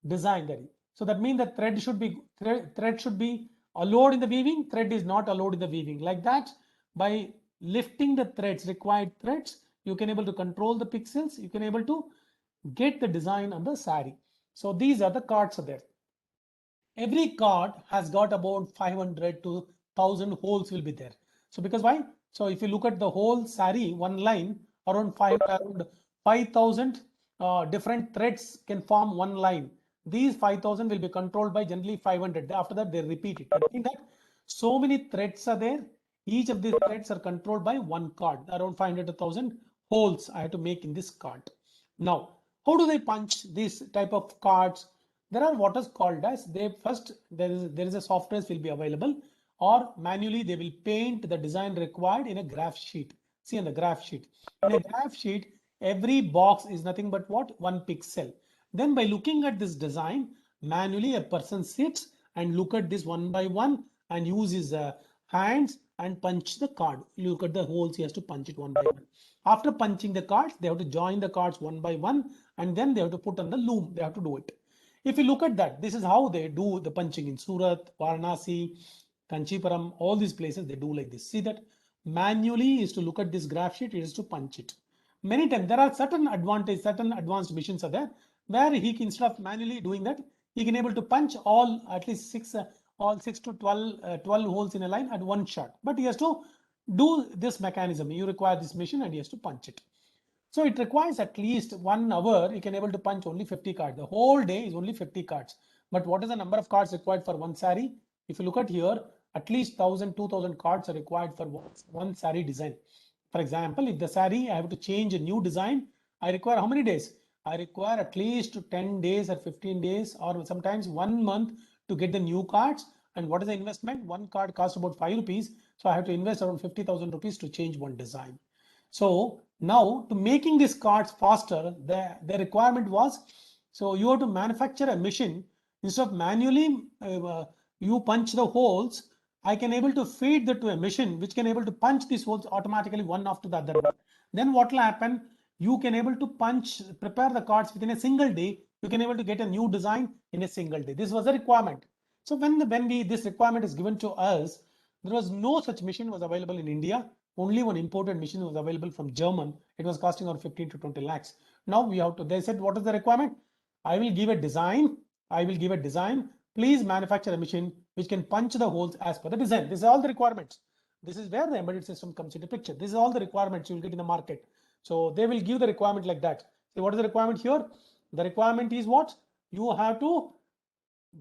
design there. So that means that thread should be allowed in the weaving, thread is not allowed in the weaving. Like that, by lifting the threads, required threads, you can able to control the pixels, you can able to get the design on the sari. So these are the cards are there. Every card has got about 500 to 1000 holes will be there. So because why? So if you look at the whole sari, one line around 5000 different threads can form one line. These 5000 will be controlled by generally 500. After that, they repeat it. That means that so many threads are there. Each of these threads are controlled by one card. Around 500 to 1000 holes I have to make in this card. Now, how do they punch this type of cards? There are what is called as there is a software will be available, or manually they will paint the design required in a graph sheet. See on the graph sheet. In a graph sheet, every box is nothing but what? One pixel. Then by looking at this design, manually a person sits and look at this one by one and use his hands and punch the card. Look at the holes, he has to punch it one by one. After punching the cards, they have to join the cards one by one and then they have to put on the loom. They have to do it. If you look at that, this is how they do the punching in Surat, Varanasi, Kanchipuram, all these places they do like this. See that manually is to look at this graph sheet, it is to punch it. Many times there are certain advanced machines are there where he can, instead of manually doing that, he can able to punch all at least 6 to 12 holes in a line at one shot. But he has to do this mechanism. You require this machine and he has to punch it. So it requires at least 1 hour. You can able to punch only 50 cards. The whole day is only 50 cards. But what is the number of cards required for one sari? If you look at here, at least 1000-2000 cards are required for one sari design. For example, if the sari I have to change a new design, I require how many days? I require at least 10 days or 15 days or sometimes 1 month to get the new cards. And what is the investment? One card costs about 5 rupees. So I have to invest around 50,000 rupees to change one design. So now to making these cards faster, the requirement was, so you have to manufacture a machine instead of manually you punch the holes. I can able to feed that to a machine which can able to punch these holes automatically one after the other one. Then what will happen? You can able to prepare the cards within a single day. You can able to get a new design in a single day. This was a requirement. So when this requirement is given to us, there was no such machine was available in India. Only one imported machine was available from German. It was costing around 15 to 20 lakhs. Now we have to, they said, what is the requirement? I will give a design. Please manufacture a machine which can punch the holes as per the design. This is all the requirements. This is where the embedded system comes into picture. This is all the requirements you will get in the market. So they will give the requirement like that. So what is the requirement here? The requirement is what? You have to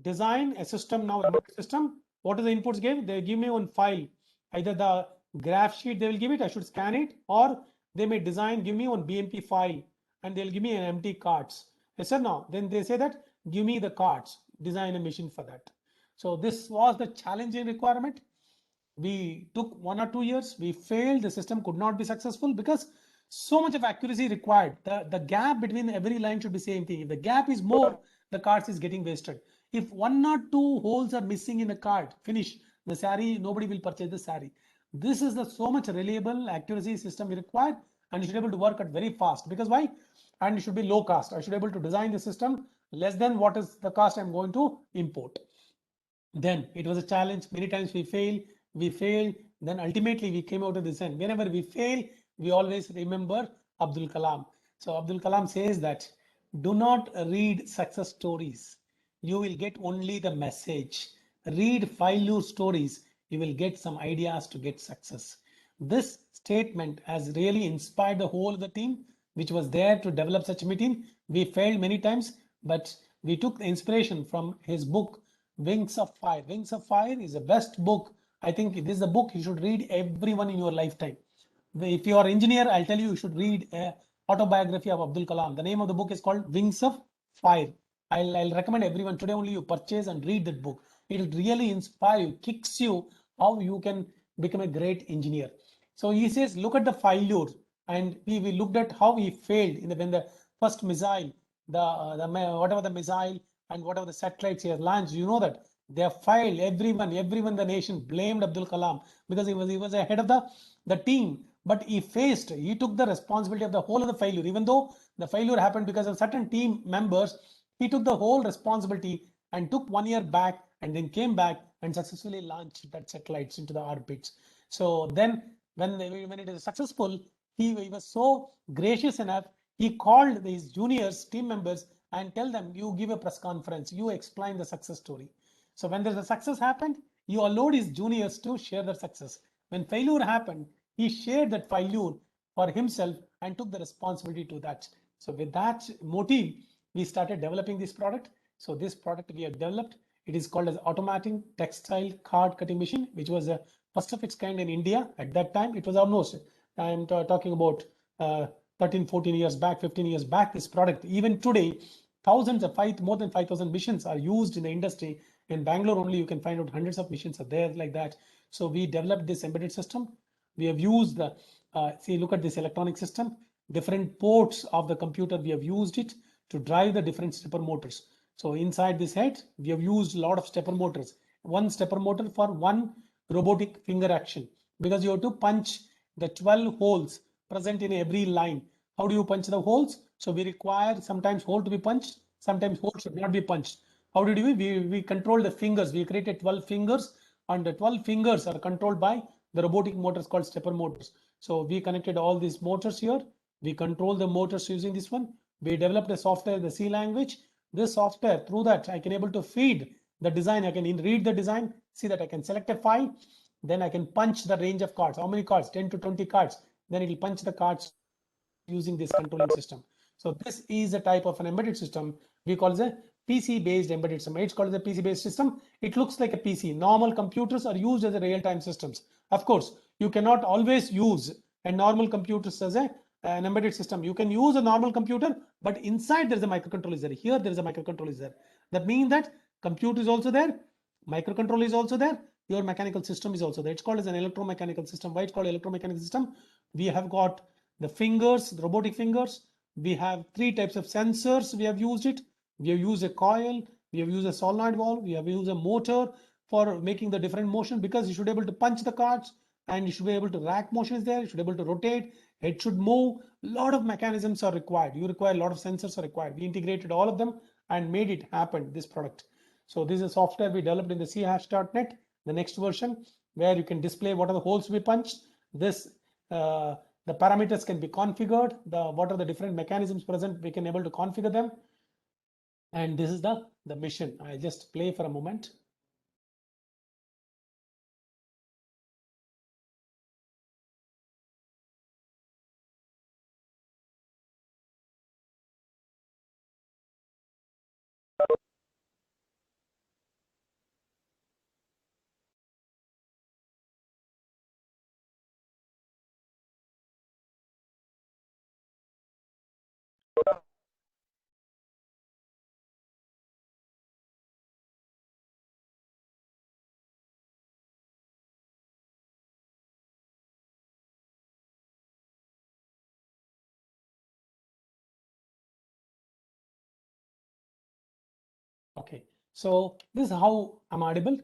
design a system now, embedded system. What is the inputs give? They give me one file, either the graph sheet they will give it, I should scan it, or they may give me one BMP file and they'll give me an empty cards. I said no, then they say that give me the cards, design a machine for that. So this was the challenging requirement. We took 1 or 2 years, we failed, the system could not be successful because so much of accuracy required. The gap between every line should be same thing. If the gap is more, the cards is getting wasted. If 1 or 2 holes are missing in a card, finish the sari, nobody will purchase the sari. This is the so much reliable accuracy system we require, and you should be able to work at very fast. Because why? And it should be low cost. I should be able to design the system less than what is the cost I'm going to import. Then it was a challenge. Many times we failed. Then ultimately we came out of this end. Whenever we fail, we always remember Abdul Kalam. So Abdul Kalam says that do not read success stories. You will get only the message. Read failure stories. You will get some ideas to get success. This statement has really inspired the whole of the team. which was there to develop such a team. We failed many times, but we took the inspiration from his book, Wings of Fire. Wings of Fire is the best book. I think this is the book you should read everyone in your lifetime. If you are engineer, I'll tell you should read autobiography of Abdul Kalam. The name of the book is called Wings of Fire. I'll recommend everyone today only you purchase and read that book. It will really inspire you, kicks you how you can become a great engineer. So he says, look at the failure, and we looked at how he failed in when the first missile, whatever the missile and whatever the satellites he has launched. You know that they have failed. Everyone, the nation blamed Abdul Kalam because he was ahead of the team. But he took the responsibility of the whole of the failure. Even though the failure happened because of certain team members, he took the whole responsibility and took 1 year back and then came back and successfully launched that satellites into the orbits. So then when it is successful, he was so gracious enough, he called these juniors team members and tell them, you give a press conference, you explain the success story. So when there's a success happened, you allowed his juniors to share their success. When failure happened, he shared that failure for himself and took the responsibility to that. So with that motive, we started developing this product. So this product we have developed, it is called as automatic textile card cutting machine, which was a first of its kind in India. At that time, it was almost, I'm talking about 13, 14 years back, 15 years back, this product. Even today, more than 5,000 machines are used in the industry. In Bangalore only, you can find out hundreds of machines are there like that. So we developed this embedded system. We have used the, see, look at this electronic system, different ports of the computer, we have used it to drive the different stepper motors. So inside this head, we have used a lot of stepper motors. One stepper motor for one robotic finger action, because you have to punch the 12 holes present in every line. How do you punch the holes? So we require sometimes hole to be punched, sometimes hole should not be punched. How did we control the fingers? We created 12 fingers, and the 12 fingers are controlled by the robotic motors called stepper motors. So we connected all these motors here. We control the motors using this one. We developed a software, the C language. This software, through that, I can able to feed the design. I can read the design, see that I can select a file. Then I can punch the range of cards. How many cards? 10 to 20 cards. Then it will punch the cards using this controlling system. So this is a type of an embedded system we call a PC based embedded system. It's called a PC based system. It looks like a PC. Normal computers are used as a real-time systems. Of course, you cannot always use a normal computer as an embedded system. You can use a normal computer, but inside there is a microcontroller there. Here there is a microcontroller there. That means that computer is also there, microcontroller is also there, your mechanical system is also there. It's called as an electromechanical system. Why it's called electromechanical system? We have got the fingers, the robotic fingers. We have 3 types of sensors. We have used it. We have used a coil. We have used a solenoid valve. We have used a motor for making the different motion, because you should be able to punch the cards, and you should be able to rack motion is there. You should be able to rotate. It should move. A lot of mechanisms are required. You require a lot of sensors are required. We integrated all of them and made it happen, this product. So this is software we developed in the chash.net, the next version, where you can display what are the holes to be punched. This the parameters can be configured. What are the different mechanisms present? We can able to configure them. And this is the mission. I'll just play for a moment. Okay, so this is how I'm audible.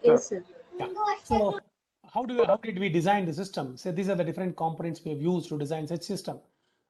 Yes, sir. Yeah. So how did we design the system? So these are the different components we have used to design such system.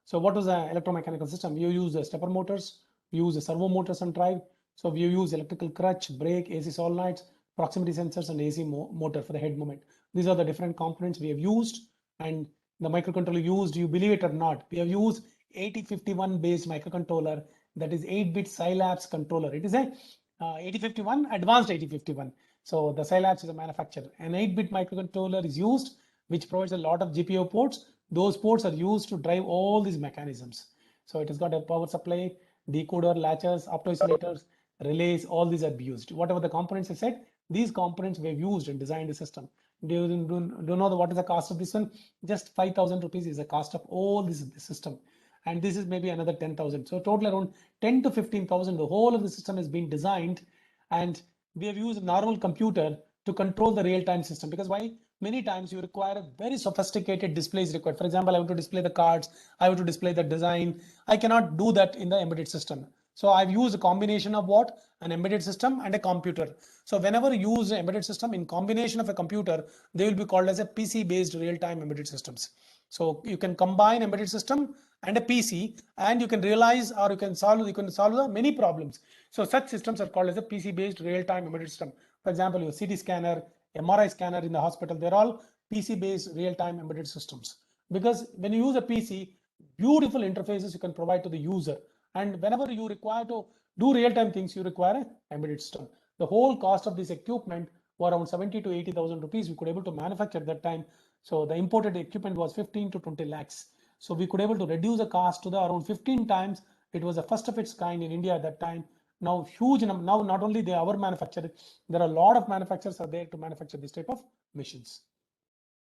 So what was an electromechanical system? We use the stepper motors, we use the servo motors and drive. So we use electrical crutch, brake, AC solenoids, proximity sensors, and AC motor for the head movement. These are the different components we have used, and the microcontroller used, you believe it or not, we have used 8051 based microcontroller, that is 8-bit Scilabs controller. It is a 8051 advanced 8051. So the Scilabs is a manufacturer. An 8-bit microcontroller is used, which provides a lot of GPU ports, Those ports are used to drive all these mechanisms. So it has got a power supply, decoder, latches, opto isolators, relays, all these are used. Whatever the components I said, these components were used and designed the system. Do you know what is the cost of this one? Just 5,000 rupees is the cost of all this system. And this is maybe another 10,000. So total around 10 to 15,000. The whole of the system has been designed, and we have used a normal computer to control the real-time system. Because why? Many times you require a very sophisticated displays required. For example, I want to display the cards, I want to display the design. I cannot do that in the embedded system. So I've used a combination of what? An embedded system and a computer. So whenever you use an embedded system in combination of a computer, they will be called as a PC-based real-time embedded systems. So you can combine embedded system and a PC, and you can realize, or you can solve the many problems. So such systems are called as a PC-based real-time embedded system. For example, your CT scanner, MRI scanner in the hospital, they're all PC-based real-time embedded systems. Because when you use a PC, beautiful interfaces you can provide to the user. And whenever you require to do real-time things, you require an embedded system. The whole cost of this equipment were around 70 to 80,000 rupees. We could able to manufacture at that time. So the imported equipment was 15 to 20 lakhs. So we could able to reduce the cost to the around 15 times. It was the first of its kind in India at that time. Now huge number. Now not only they our manufacturer, there are a lot of manufacturers are there to manufacture this type of machines.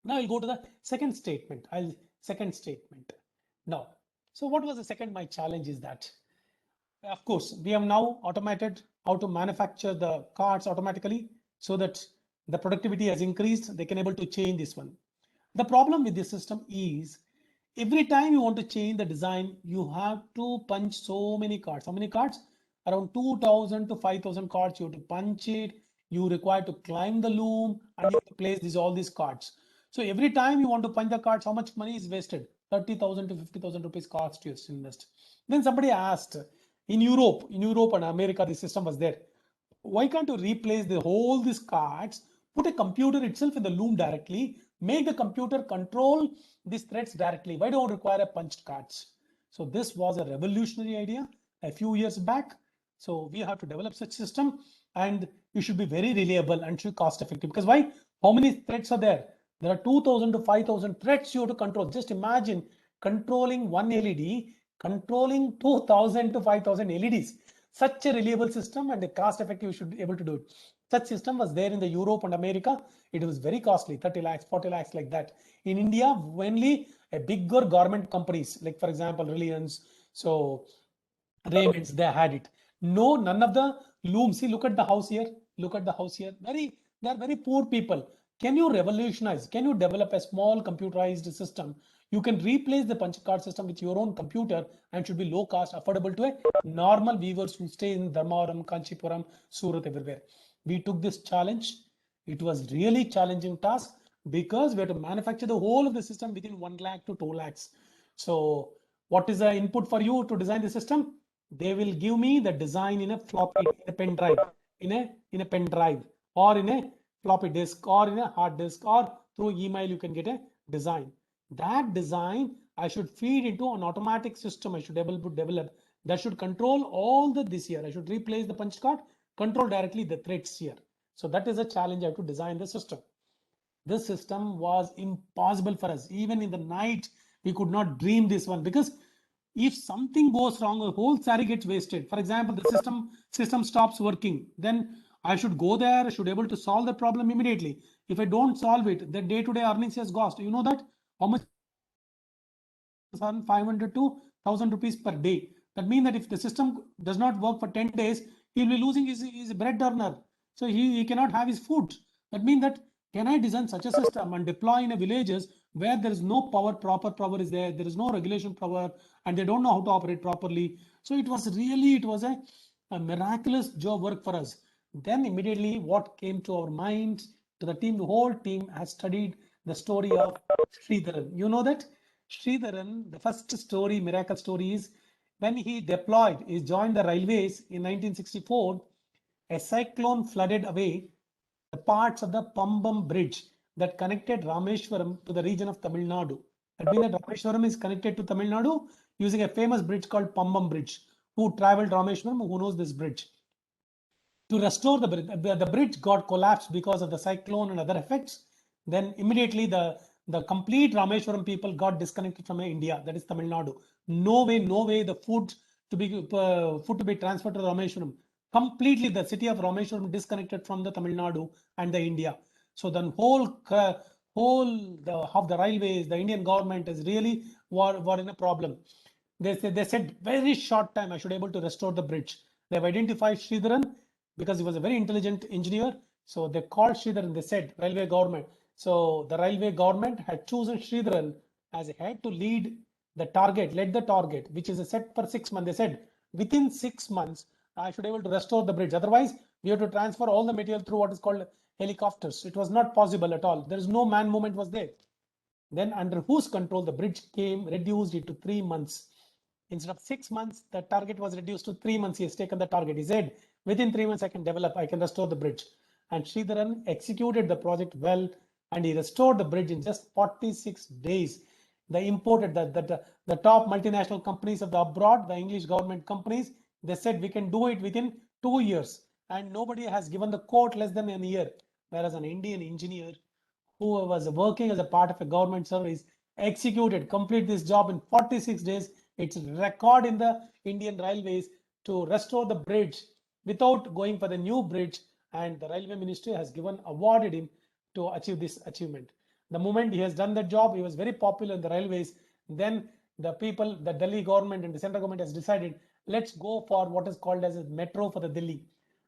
Now I'll go to the second statement. Now, so what was the second? My challenge is that, of course, we have now automated how to manufacture the cards automatically, so that the productivity has increased. They can able to change this one. The problem with this system is every time you want to change the design, you have to punch so many cards. How many cards? Around 2,000 to 5,000 cards. You have to punch it. You require to climb the loom and you have to place all these cards. So every time you want to punch the cards, how much money is wasted? 30,000 to 50,000 rupees cost you invest. Then somebody asked, in Europe and America, the system was there. Why can't you replace the whole these cards, put a computer itself in the loom directly, make the computer control these threads directly? Why don't you require a punched cards? So this was a revolutionary idea a few years back. So we have to develop such system, and you should be very reliable and should be cost effective. Because why? How many threads are there? There are 2,000 to 5,000 threads you have to control. Just imagine controlling one LED, controlling 2,000 to 5,000 LEDs. Such a reliable system and a cost effective, you should be able to do it. Such system was there in the Europe and America. It was very costly, 30 lakhs, 40 lakhs like that. In India, only a bigger government companies, like for example, Reliance, so Raymond's, they had it. No, none of the looms. See, look at the house here. Look at the house here. They are very poor people. Can you revolutionize? Can you develop a small computerized system? You can replace the punch card system with your own computer and should be low cost, affordable to a normal weavers who stay in Dharmavaram, Kanchipuram, Surat, everywhere. We took this challenge. It was really challenging task because we had to manufacture the whole of the system within 1 lakh to 2 lakhs. So what is the input for you to design the system? They will give me the design in a floppy, in a pen drive, in a pen drive, or in a floppy disk, or in a hard disk, or through email you can get a design. That design I should feed into an automatic system. I should be able to develop that should control all this here. I should replace the punch card, control directly the threads here. So that is a challenge I have to design the system. This system was impossible for us. Even in the night, we could not dream this one, because if something goes wrong, the whole saree gets wasted. For example, the system stops working, then I should go there, I should be able to solve the problem immediately. If I don't solve it, the day-to-day earnings has gone. You know that how much? 500 to 1,000 rupees per day. That means that if the system does not work for 10 days, he will be losing his bread earner. So he cannot have his food. That means that, can I design such a system and deploy in a villages where there is no power, proper power is there is no regulation power, and they don't know how to operate properly. So it was a miraculous job work for us. Then immediately what came to our minds, to the team, the whole team has studied the story of Sridharan. You know that Sridharan, the first story, miracle story, is when he joined the railways in 1964, a cyclone flooded away the parts of the Pambam bridge that connected Rameshwaram to the region of Tamil Nadu. That means that Rameshwaram is connected to Tamil Nadu using a famous bridge called Pambam Bridge. Who traveled Rameshwaram, who knows this bridge? To restore the bridge got collapsed because of the cyclone and other effects. Then immediately the the complete Rameshwaram people got disconnected from India, that is Tamil Nadu. No way the food to be transferred to Rameshwaram. Completely the city of Rameshwaram disconnected from the Tamil Nadu and the India. So the of the railways, the Indian government is really were in a problem. They said very short time I should able to restore the bridge. They have identified Sridharan because he was a very intelligent engineer. So they called Sridharan, they said railway government. So the railway government had chosen Sridharan as a head to lead the target, led the target, which is a set for 6 months. They said within 6 months, I should be able to restore the bridge. Otherwise, we have to transfer all the material through what is called helicopters. It was not possible at all. There is no man movement was there. Then under whose control the bridge came, reduced it to 3 months. Instead of 6 months, the target was reduced to 3 months. He has taken the target. He said, within 3 months, I can restore the bridge. And Sridharan executed the project well, and he restored the bridge in just 46 days. They imported the top multinational companies of the abroad, the English government companies. They said we can do it within 2 years, and nobody has given the quote less than a year. Whereas an Indian engineer who was working as a part of a government service complete this job in 46 days. It's a record in the Indian railways to restore the bridge without going for the new bridge, and the railway ministry has awarded him to achieve this achievement. The moment he has done that job, he was very popular in the railways. Then the Delhi government and the central government has decided, let's go for what is called as a metro for the Delhi.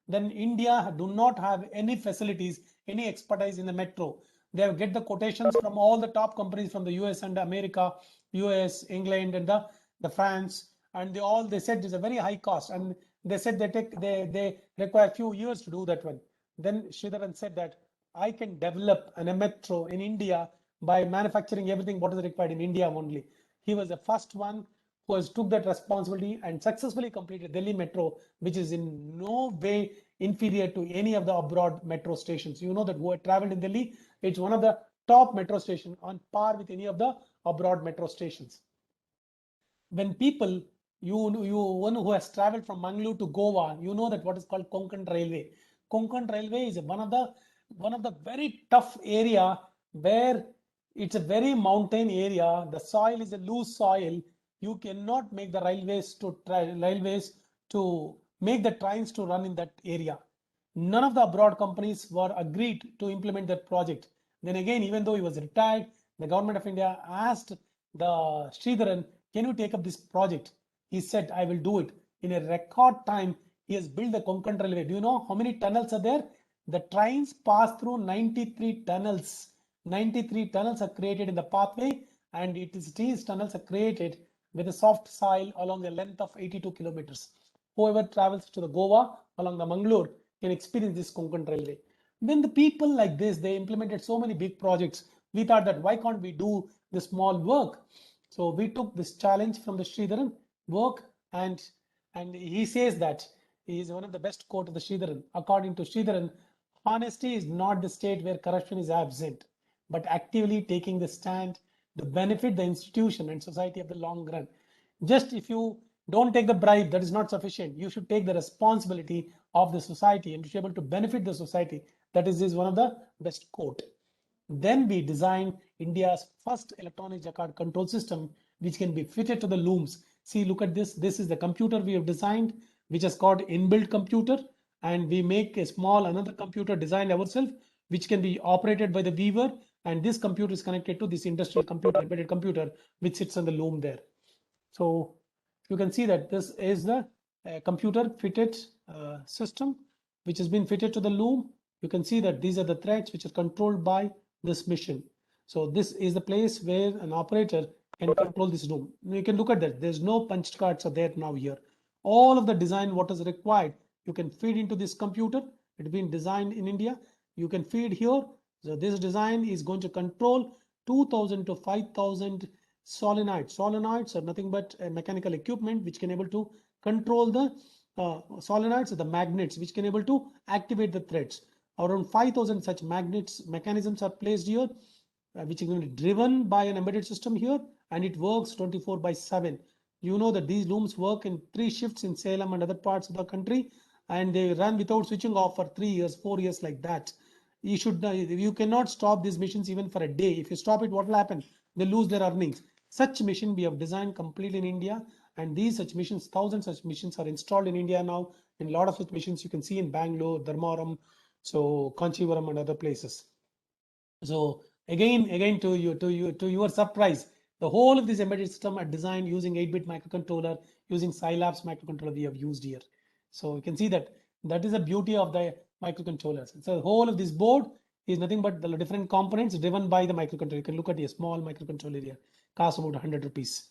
Then India do not have any facilities, any expertise in the metro. They get the quotations from all the top companies from the US and America, US, England, and the France, and they said there's a very high cost, and they said they require a few years to do that one. Then Sridharan said that I can develop a metro in India by manufacturing everything what is required in India only. He was the first one who has took that responsibility and successfully completed Delhi Metro, which is in no way inferior to any of the abroad metro stations. You know that who had traveled in Delhi, it's one of the top metro stations on par with any of the abroad metro stations. When people, one who has traveled from Mangalore to Goa, you know that what is called Konkan Railway. Konkan Railway is one of the very tough area where it's a very mountain area. The soil is a loose soil. You cannot make the railways to make the trains to run in that area. None of the abroad companies were agreed to implement that project. Then again, even though he was retired, the government of India asked the Sridharan, can you take up this project? He said, I will do it. In a record time, he has built the Konkan Railway. Do you know how many tunnels are there? The trains pass through 93 tunnels. 93 tunnels are created in the pathway, and these tunnels are created with a soft soil along a length of 82 kilometers. Whoever travels to the Goa along the Mangalore can experience this Konkan Railway. When the people like this, they implemented so many big projects, we thought that why can't we do the small work? So we took this challenge from the Sridharan work, and he says that he is one of the best quote of the Sridharan. According to Sridharan, honesty is not the state where corruption is absent, but actively taking the stand to benefit the institution and society of the long run. Just if you don't take the bribe, that is not sufficient. You should take the responsibility of the society and be able to benefit the society. That is one of the best quote. Then we designed India's first electronic jacquard control system, which can be fitted to the looms. See, look at this. This is the computer we have designed, which is called inbuilt computer. And we make another computer designed ourselves, which can be operated by the weaver. And this computer is connected to this industrial computer, embedded computer, which sits on the loom there. So you can see that this is the computer fitted system, which has been fitted to the loom. You can see that these are the threads which are controlled by this machine. So this is the place where an operator can control this loom. You can look at that. There's no punch cards are there now here. All of the design, what is required, you can feed into this computer. It's been designed in India. You can feed here. So this design is going to control 2,000 to 5,000 solenoids. Solenoids are nothing but a mechanical equipment which can able to control the solenoids, the magnets, which can able to activate the threads. Around 5,000 such mechanisms are placed here, which is going to be driven by an embedded system here, and it works 24/7. You know that these looms work in 3 shifts in Salem and other parts of the country, and they run without switching off for 3 years, 4 years like that. you cannot stop these machines even for a day. If you stop it, what will happen? They lose their earnings. Such machine we have designed completely in India, and these such machines, thousands such machines are installed in India now. And a lot of such machines you can see in Bangalore, Dharmaram, so Kanchivaram and other places. So again to your surprise, the whole of this embedded system are designed using 8-bit microcontroller, using Scilab's microcontroller we have used here. So you can see that is the beauty of the microcontrollers. So the whole of this board is nothing but the different components driven by the microcontroller. You can look at a small microcontroller here, costs about 100 rupees.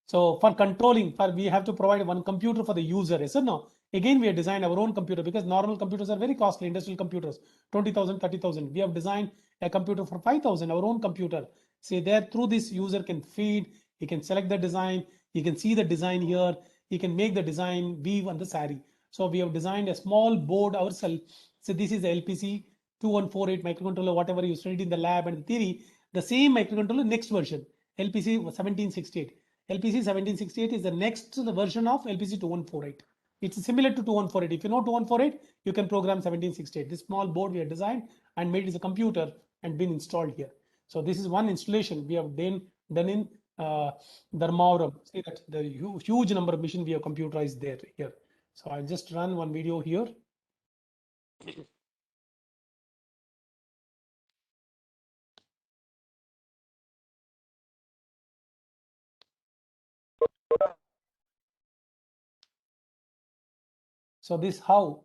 So for controlling, we have to provide one computer for the user. Yes or no? Again, we have designed our own computer because normal computers are very costly, industrial computers, 20,000, 30,000. We have designed a computer for 5,000, our own computer. See there, through this user can feed, he can select the design, he can see the design here, he can make the design weave on the sari. So we have designed a small board ourselves. So this is the LPC 2148 microcontroller, whatever you studied in the lab and the theory, the same microcontroller next version, LPC 1768. LPC 1768 is the next version of LPC 2148. It's similar to 2148. If you know 2148, you can program 1768. This small board we have designed and made as a computer and been installed here. So this is one installation we have done in Dharmaram. See that the huge number of machines we have computerized there here. So I'll just run one video here. So this how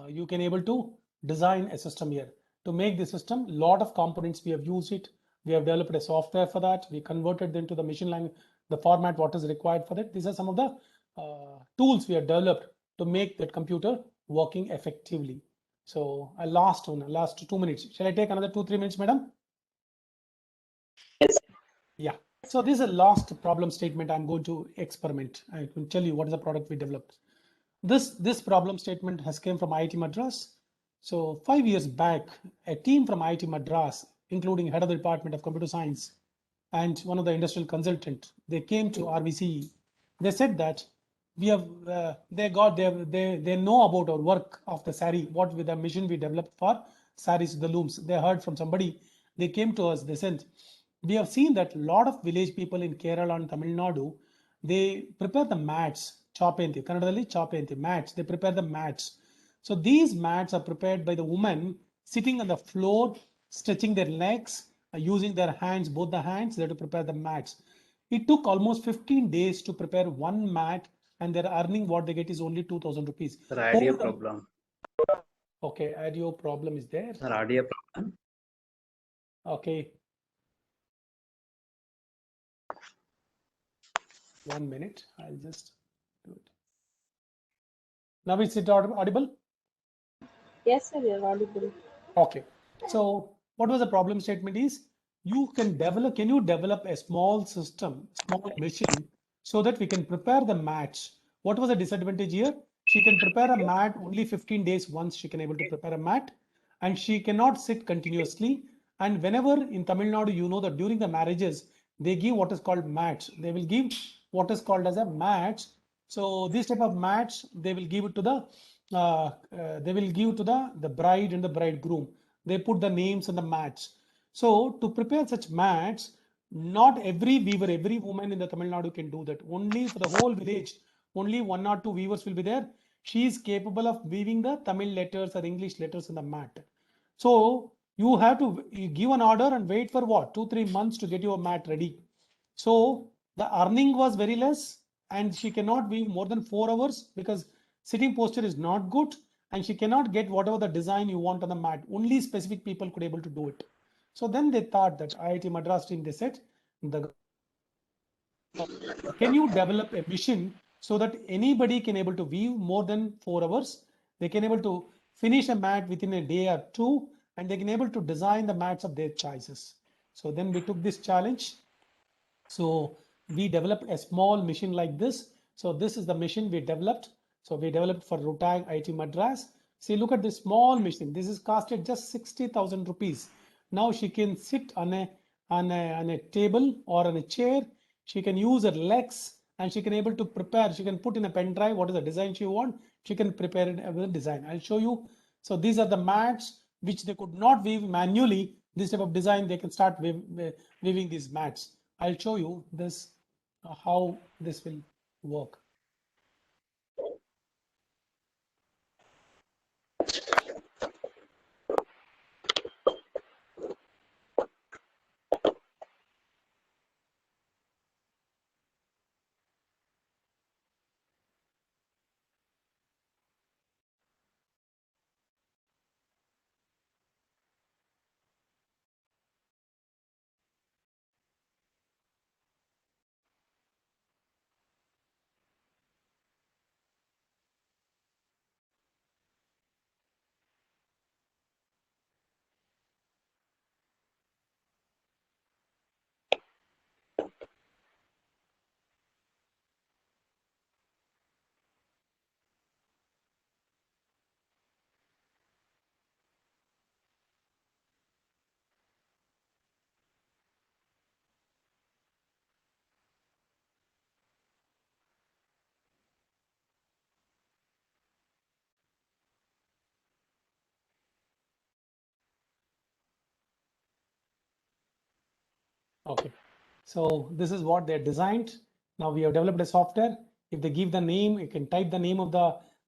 you can able to design a system here. To make the system, lot of components we have used it. We have developed a software for that. We converted them to the machine language, the format what is required for that. These are some of the tools we have developed to make that computer working effectively. So I last 2 minutes. Shall I take another 2-3 minutes, madam? Yes. Yeah. So this is a last problem statement. I'm going to experiment. I can tell you what is the product we developed. This problem statement has came from IIT Madras. So 5 years back, a team from IIT Madras, including head of the Department of Computer Science and one of the industrial consultant, they came to RVCE. They said that we have they know about our work of the sari, what with the mission we developed for saris, the looms. They heard from somebody. They came to us. They said, we have seen that a lot of village people in Kerala and Tamil Nadu, they prepare the mats, chopenti, Kannadalli chopenti, mats. They prepare the mats. So these mats are prepared by the women sitting on the floor, stretching their legs, using their hands, both the hands, they have to prepare the mats. It took almost 15 days to prepare one mat, and their earning what they get is only 2,000 rupees. Sir, audio problem. Okay, audio problem is there. Sir, audio problem. Okay. 1 minute. I'll just do it. Now is it audible? Yes, sir, you're audible. Okay. So what was the problem statement is you can you develop a small system, small machine so that we can prepare the mats. What was the disadvantage here? She can prepare a mat only 15 days once she can able to prepare a mat, and she cannot sit continuously. And whenever in Tamil Nadu, you know that during the marriages, they give what is called mats. They will give what is called as a mats. So this type of mats, they will give it to the the bride and the bridegroom. They put the names on the mats. So to prepare such mats, not every weaver, every woman in the Tamil Nadu can do that. Only for the whole village, only 1 or 2 weavers will be there. She is capable of weaving the Tamil letters or English letters on the mat. So you have to give an order and wait for what? 2-3 months to get your mat ready. So the earning was very less, and she cannot weave more than 4 hours because sitting posture is not good, and she cannot get whatever the design you want on the mat. Only specific people could able to do it. So then they thought that IIT Madras team, they said, can you develop a mission so that anybody can able to weave more than 4 hours? They can able to finish a mat within a day or 2, and they can able to design the mats of their choices. So then we took this challenge. So we developed a small machine like this. So this is the machine we developed. So we developed for Rotang IIT Madras. See, look at this small machine. This is costed just 60,000 rupees. Now she can sit on a table or on a chair. She can use her legs, and she can able to prepare. She can put in a pen drive what is the design she want. She can prepare it with a design. I'll show you So these are the mats which they could not weave manually. This type of design, they can start weaving these mats. I'll show you this, how this will work. Okay, so this is what they're designed. Now we have developed a software. If they give the name, you can type the name of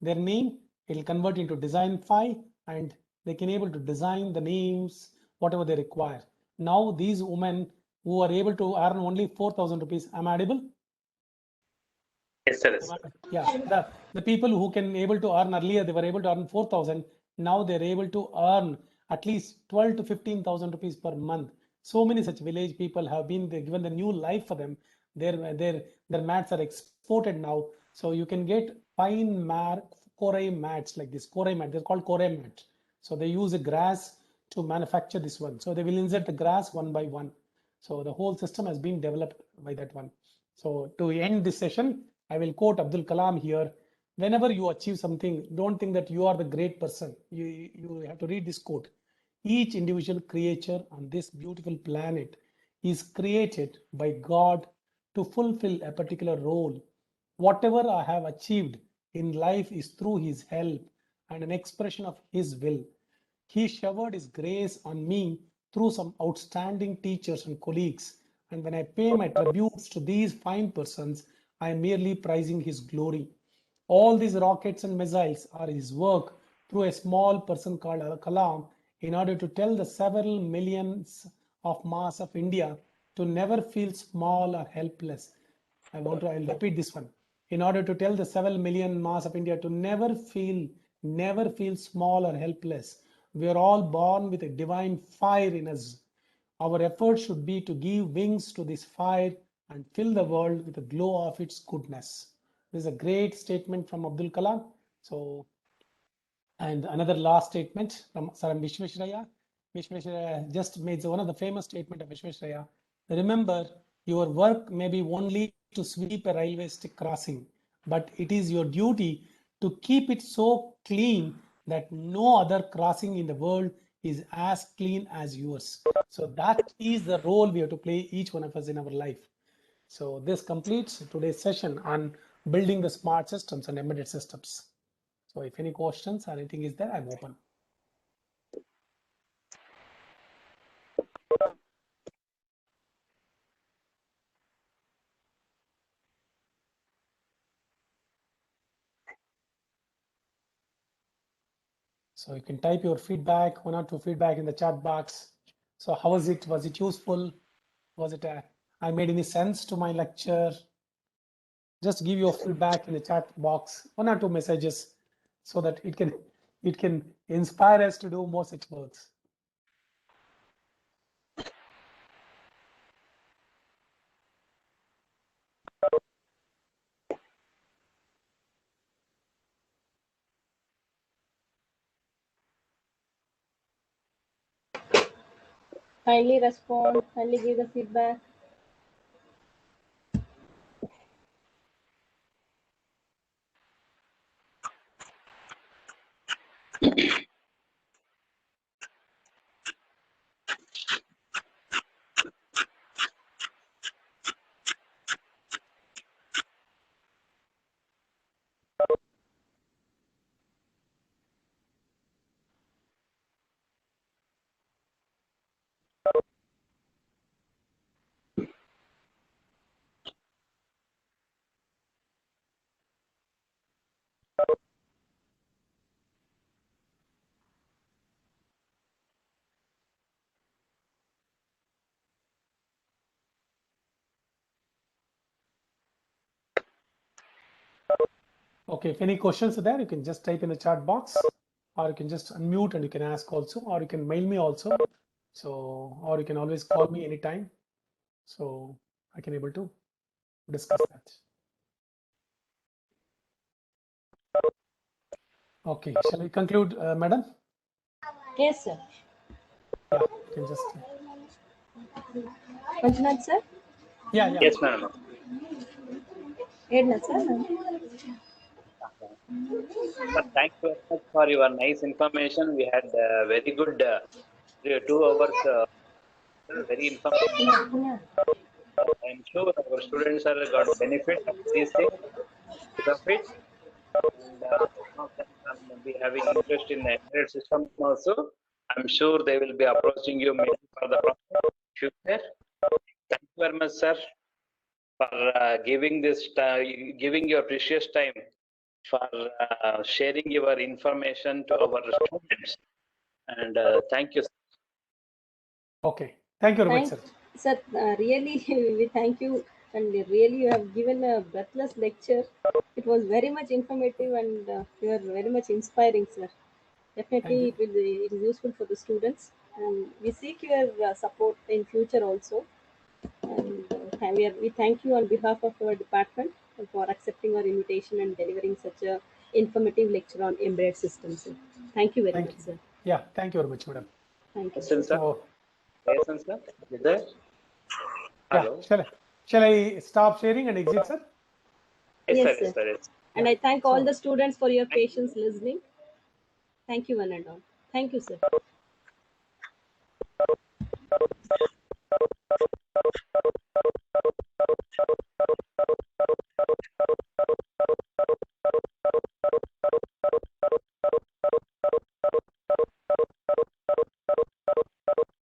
their name. It'll convert into design file, and they can able to design the names whatever they require. Now these women who are able to earn only 4,000 rupees, am I audible? Yes, sir. Yes. Yeah, the people who can able to earn earlier, they were able to earn 4,000. Now they're able to earn at least 12 to 15,000 rupees per month. So many such village people have been given the new life for them. Their mats are exported now. So you can get fine core mats like this core mat. They're called core mat. So they use a grass to manufacture this one. So they will insert the grass one by one. So the whole system has been developed by that one. So to end this session, I will quote Abdul Kalam here. Whenever you achieve something, don't think that you are the great person. You have to read this quote. Each individual creature on this beautiful planet is created by God to fulfill a particular role. Whatever I have achieved in life is through His help and an expression of His will. He showered His grace on me through some outstanding teachers and colleagues. And when I pay my tributes to these fine persons, I am merely prizing His glory. All these rockets and missiles are His work through a small person called Al Kalam in order to tell the several millions of mass of India to never feel small or helpless. I'll repeat this one. In order to tell the 7 million mass of India to never feel small or helpless. We are all born with a divine fire in us. Our effort should be to give wings to this fire and fill the world with the glow of its goodness. This is a great statement from Abdul Kalam. So, and another last statement from Sir Vishwesvaraya. Vishwesvaraya just made one of the famous statement of Vishwesvaraya. Remember, your work may be only to sweep a railway stick crossing, but it is your duty to keep it so clean that no other crossing in the world is as clean as yours. So that is the role we have to play, each one of us in our life. So this completes today's session on building the smart systems and embedded systems. So if any questions or anything is there, I'm open. So you can type your feedback, one or two feedback in the chat box. So how was it? Was it useful? Was it I made any sense to my lecture? Just give your feedback in the chat box, one or two messages, so that it can inspire us to do more such works. Kindly respond, kindly give the feedback. Okay, if any questions are there, you can just type in the chat box, or you can just unmute and you can ask also, or you can mail me also. So, or you can always call me anytime. So I can able to discuss that. Okay, shall we conclude, madam? Yes, sir. Yeah, you can just. Manjunath, sir. Yeah. Yes, ma'am. Edna, sir. Sir, thank you very much for your nice information. We had very good 2 hours, very informative. I'm sure our students are got benefit of these things because of it. And some of them will be having interest in the embedded system also. I'm sure they will be approaching you maybe for the future. Thank you very much, sir, for giving giving your precious time for sharing your information to our students. And thank you. Okay, thank you very much, sir. Sir, really, we thank you, and really, you have given a breathless lecture. It was very much informative, and you are very much inspiring, sir. Definitely, it is useful for the students, and we seek your support in future also. And we thank you on behalf of our department for accepting our invitation and delivering such a informative lecture on embedded systems, sir. Thank you very much, sir. Yeah, thank you very much, madam. Thank you. Yes, sir. So, Yes, sir. Is there? Hello. yeah, shall I stop sharing and exit, sir? Yes, Yes, sir. sir. Yes, sir. Yes. And I thank So- all the students for your patience listening. Thank you, one and all. Thank you, sir.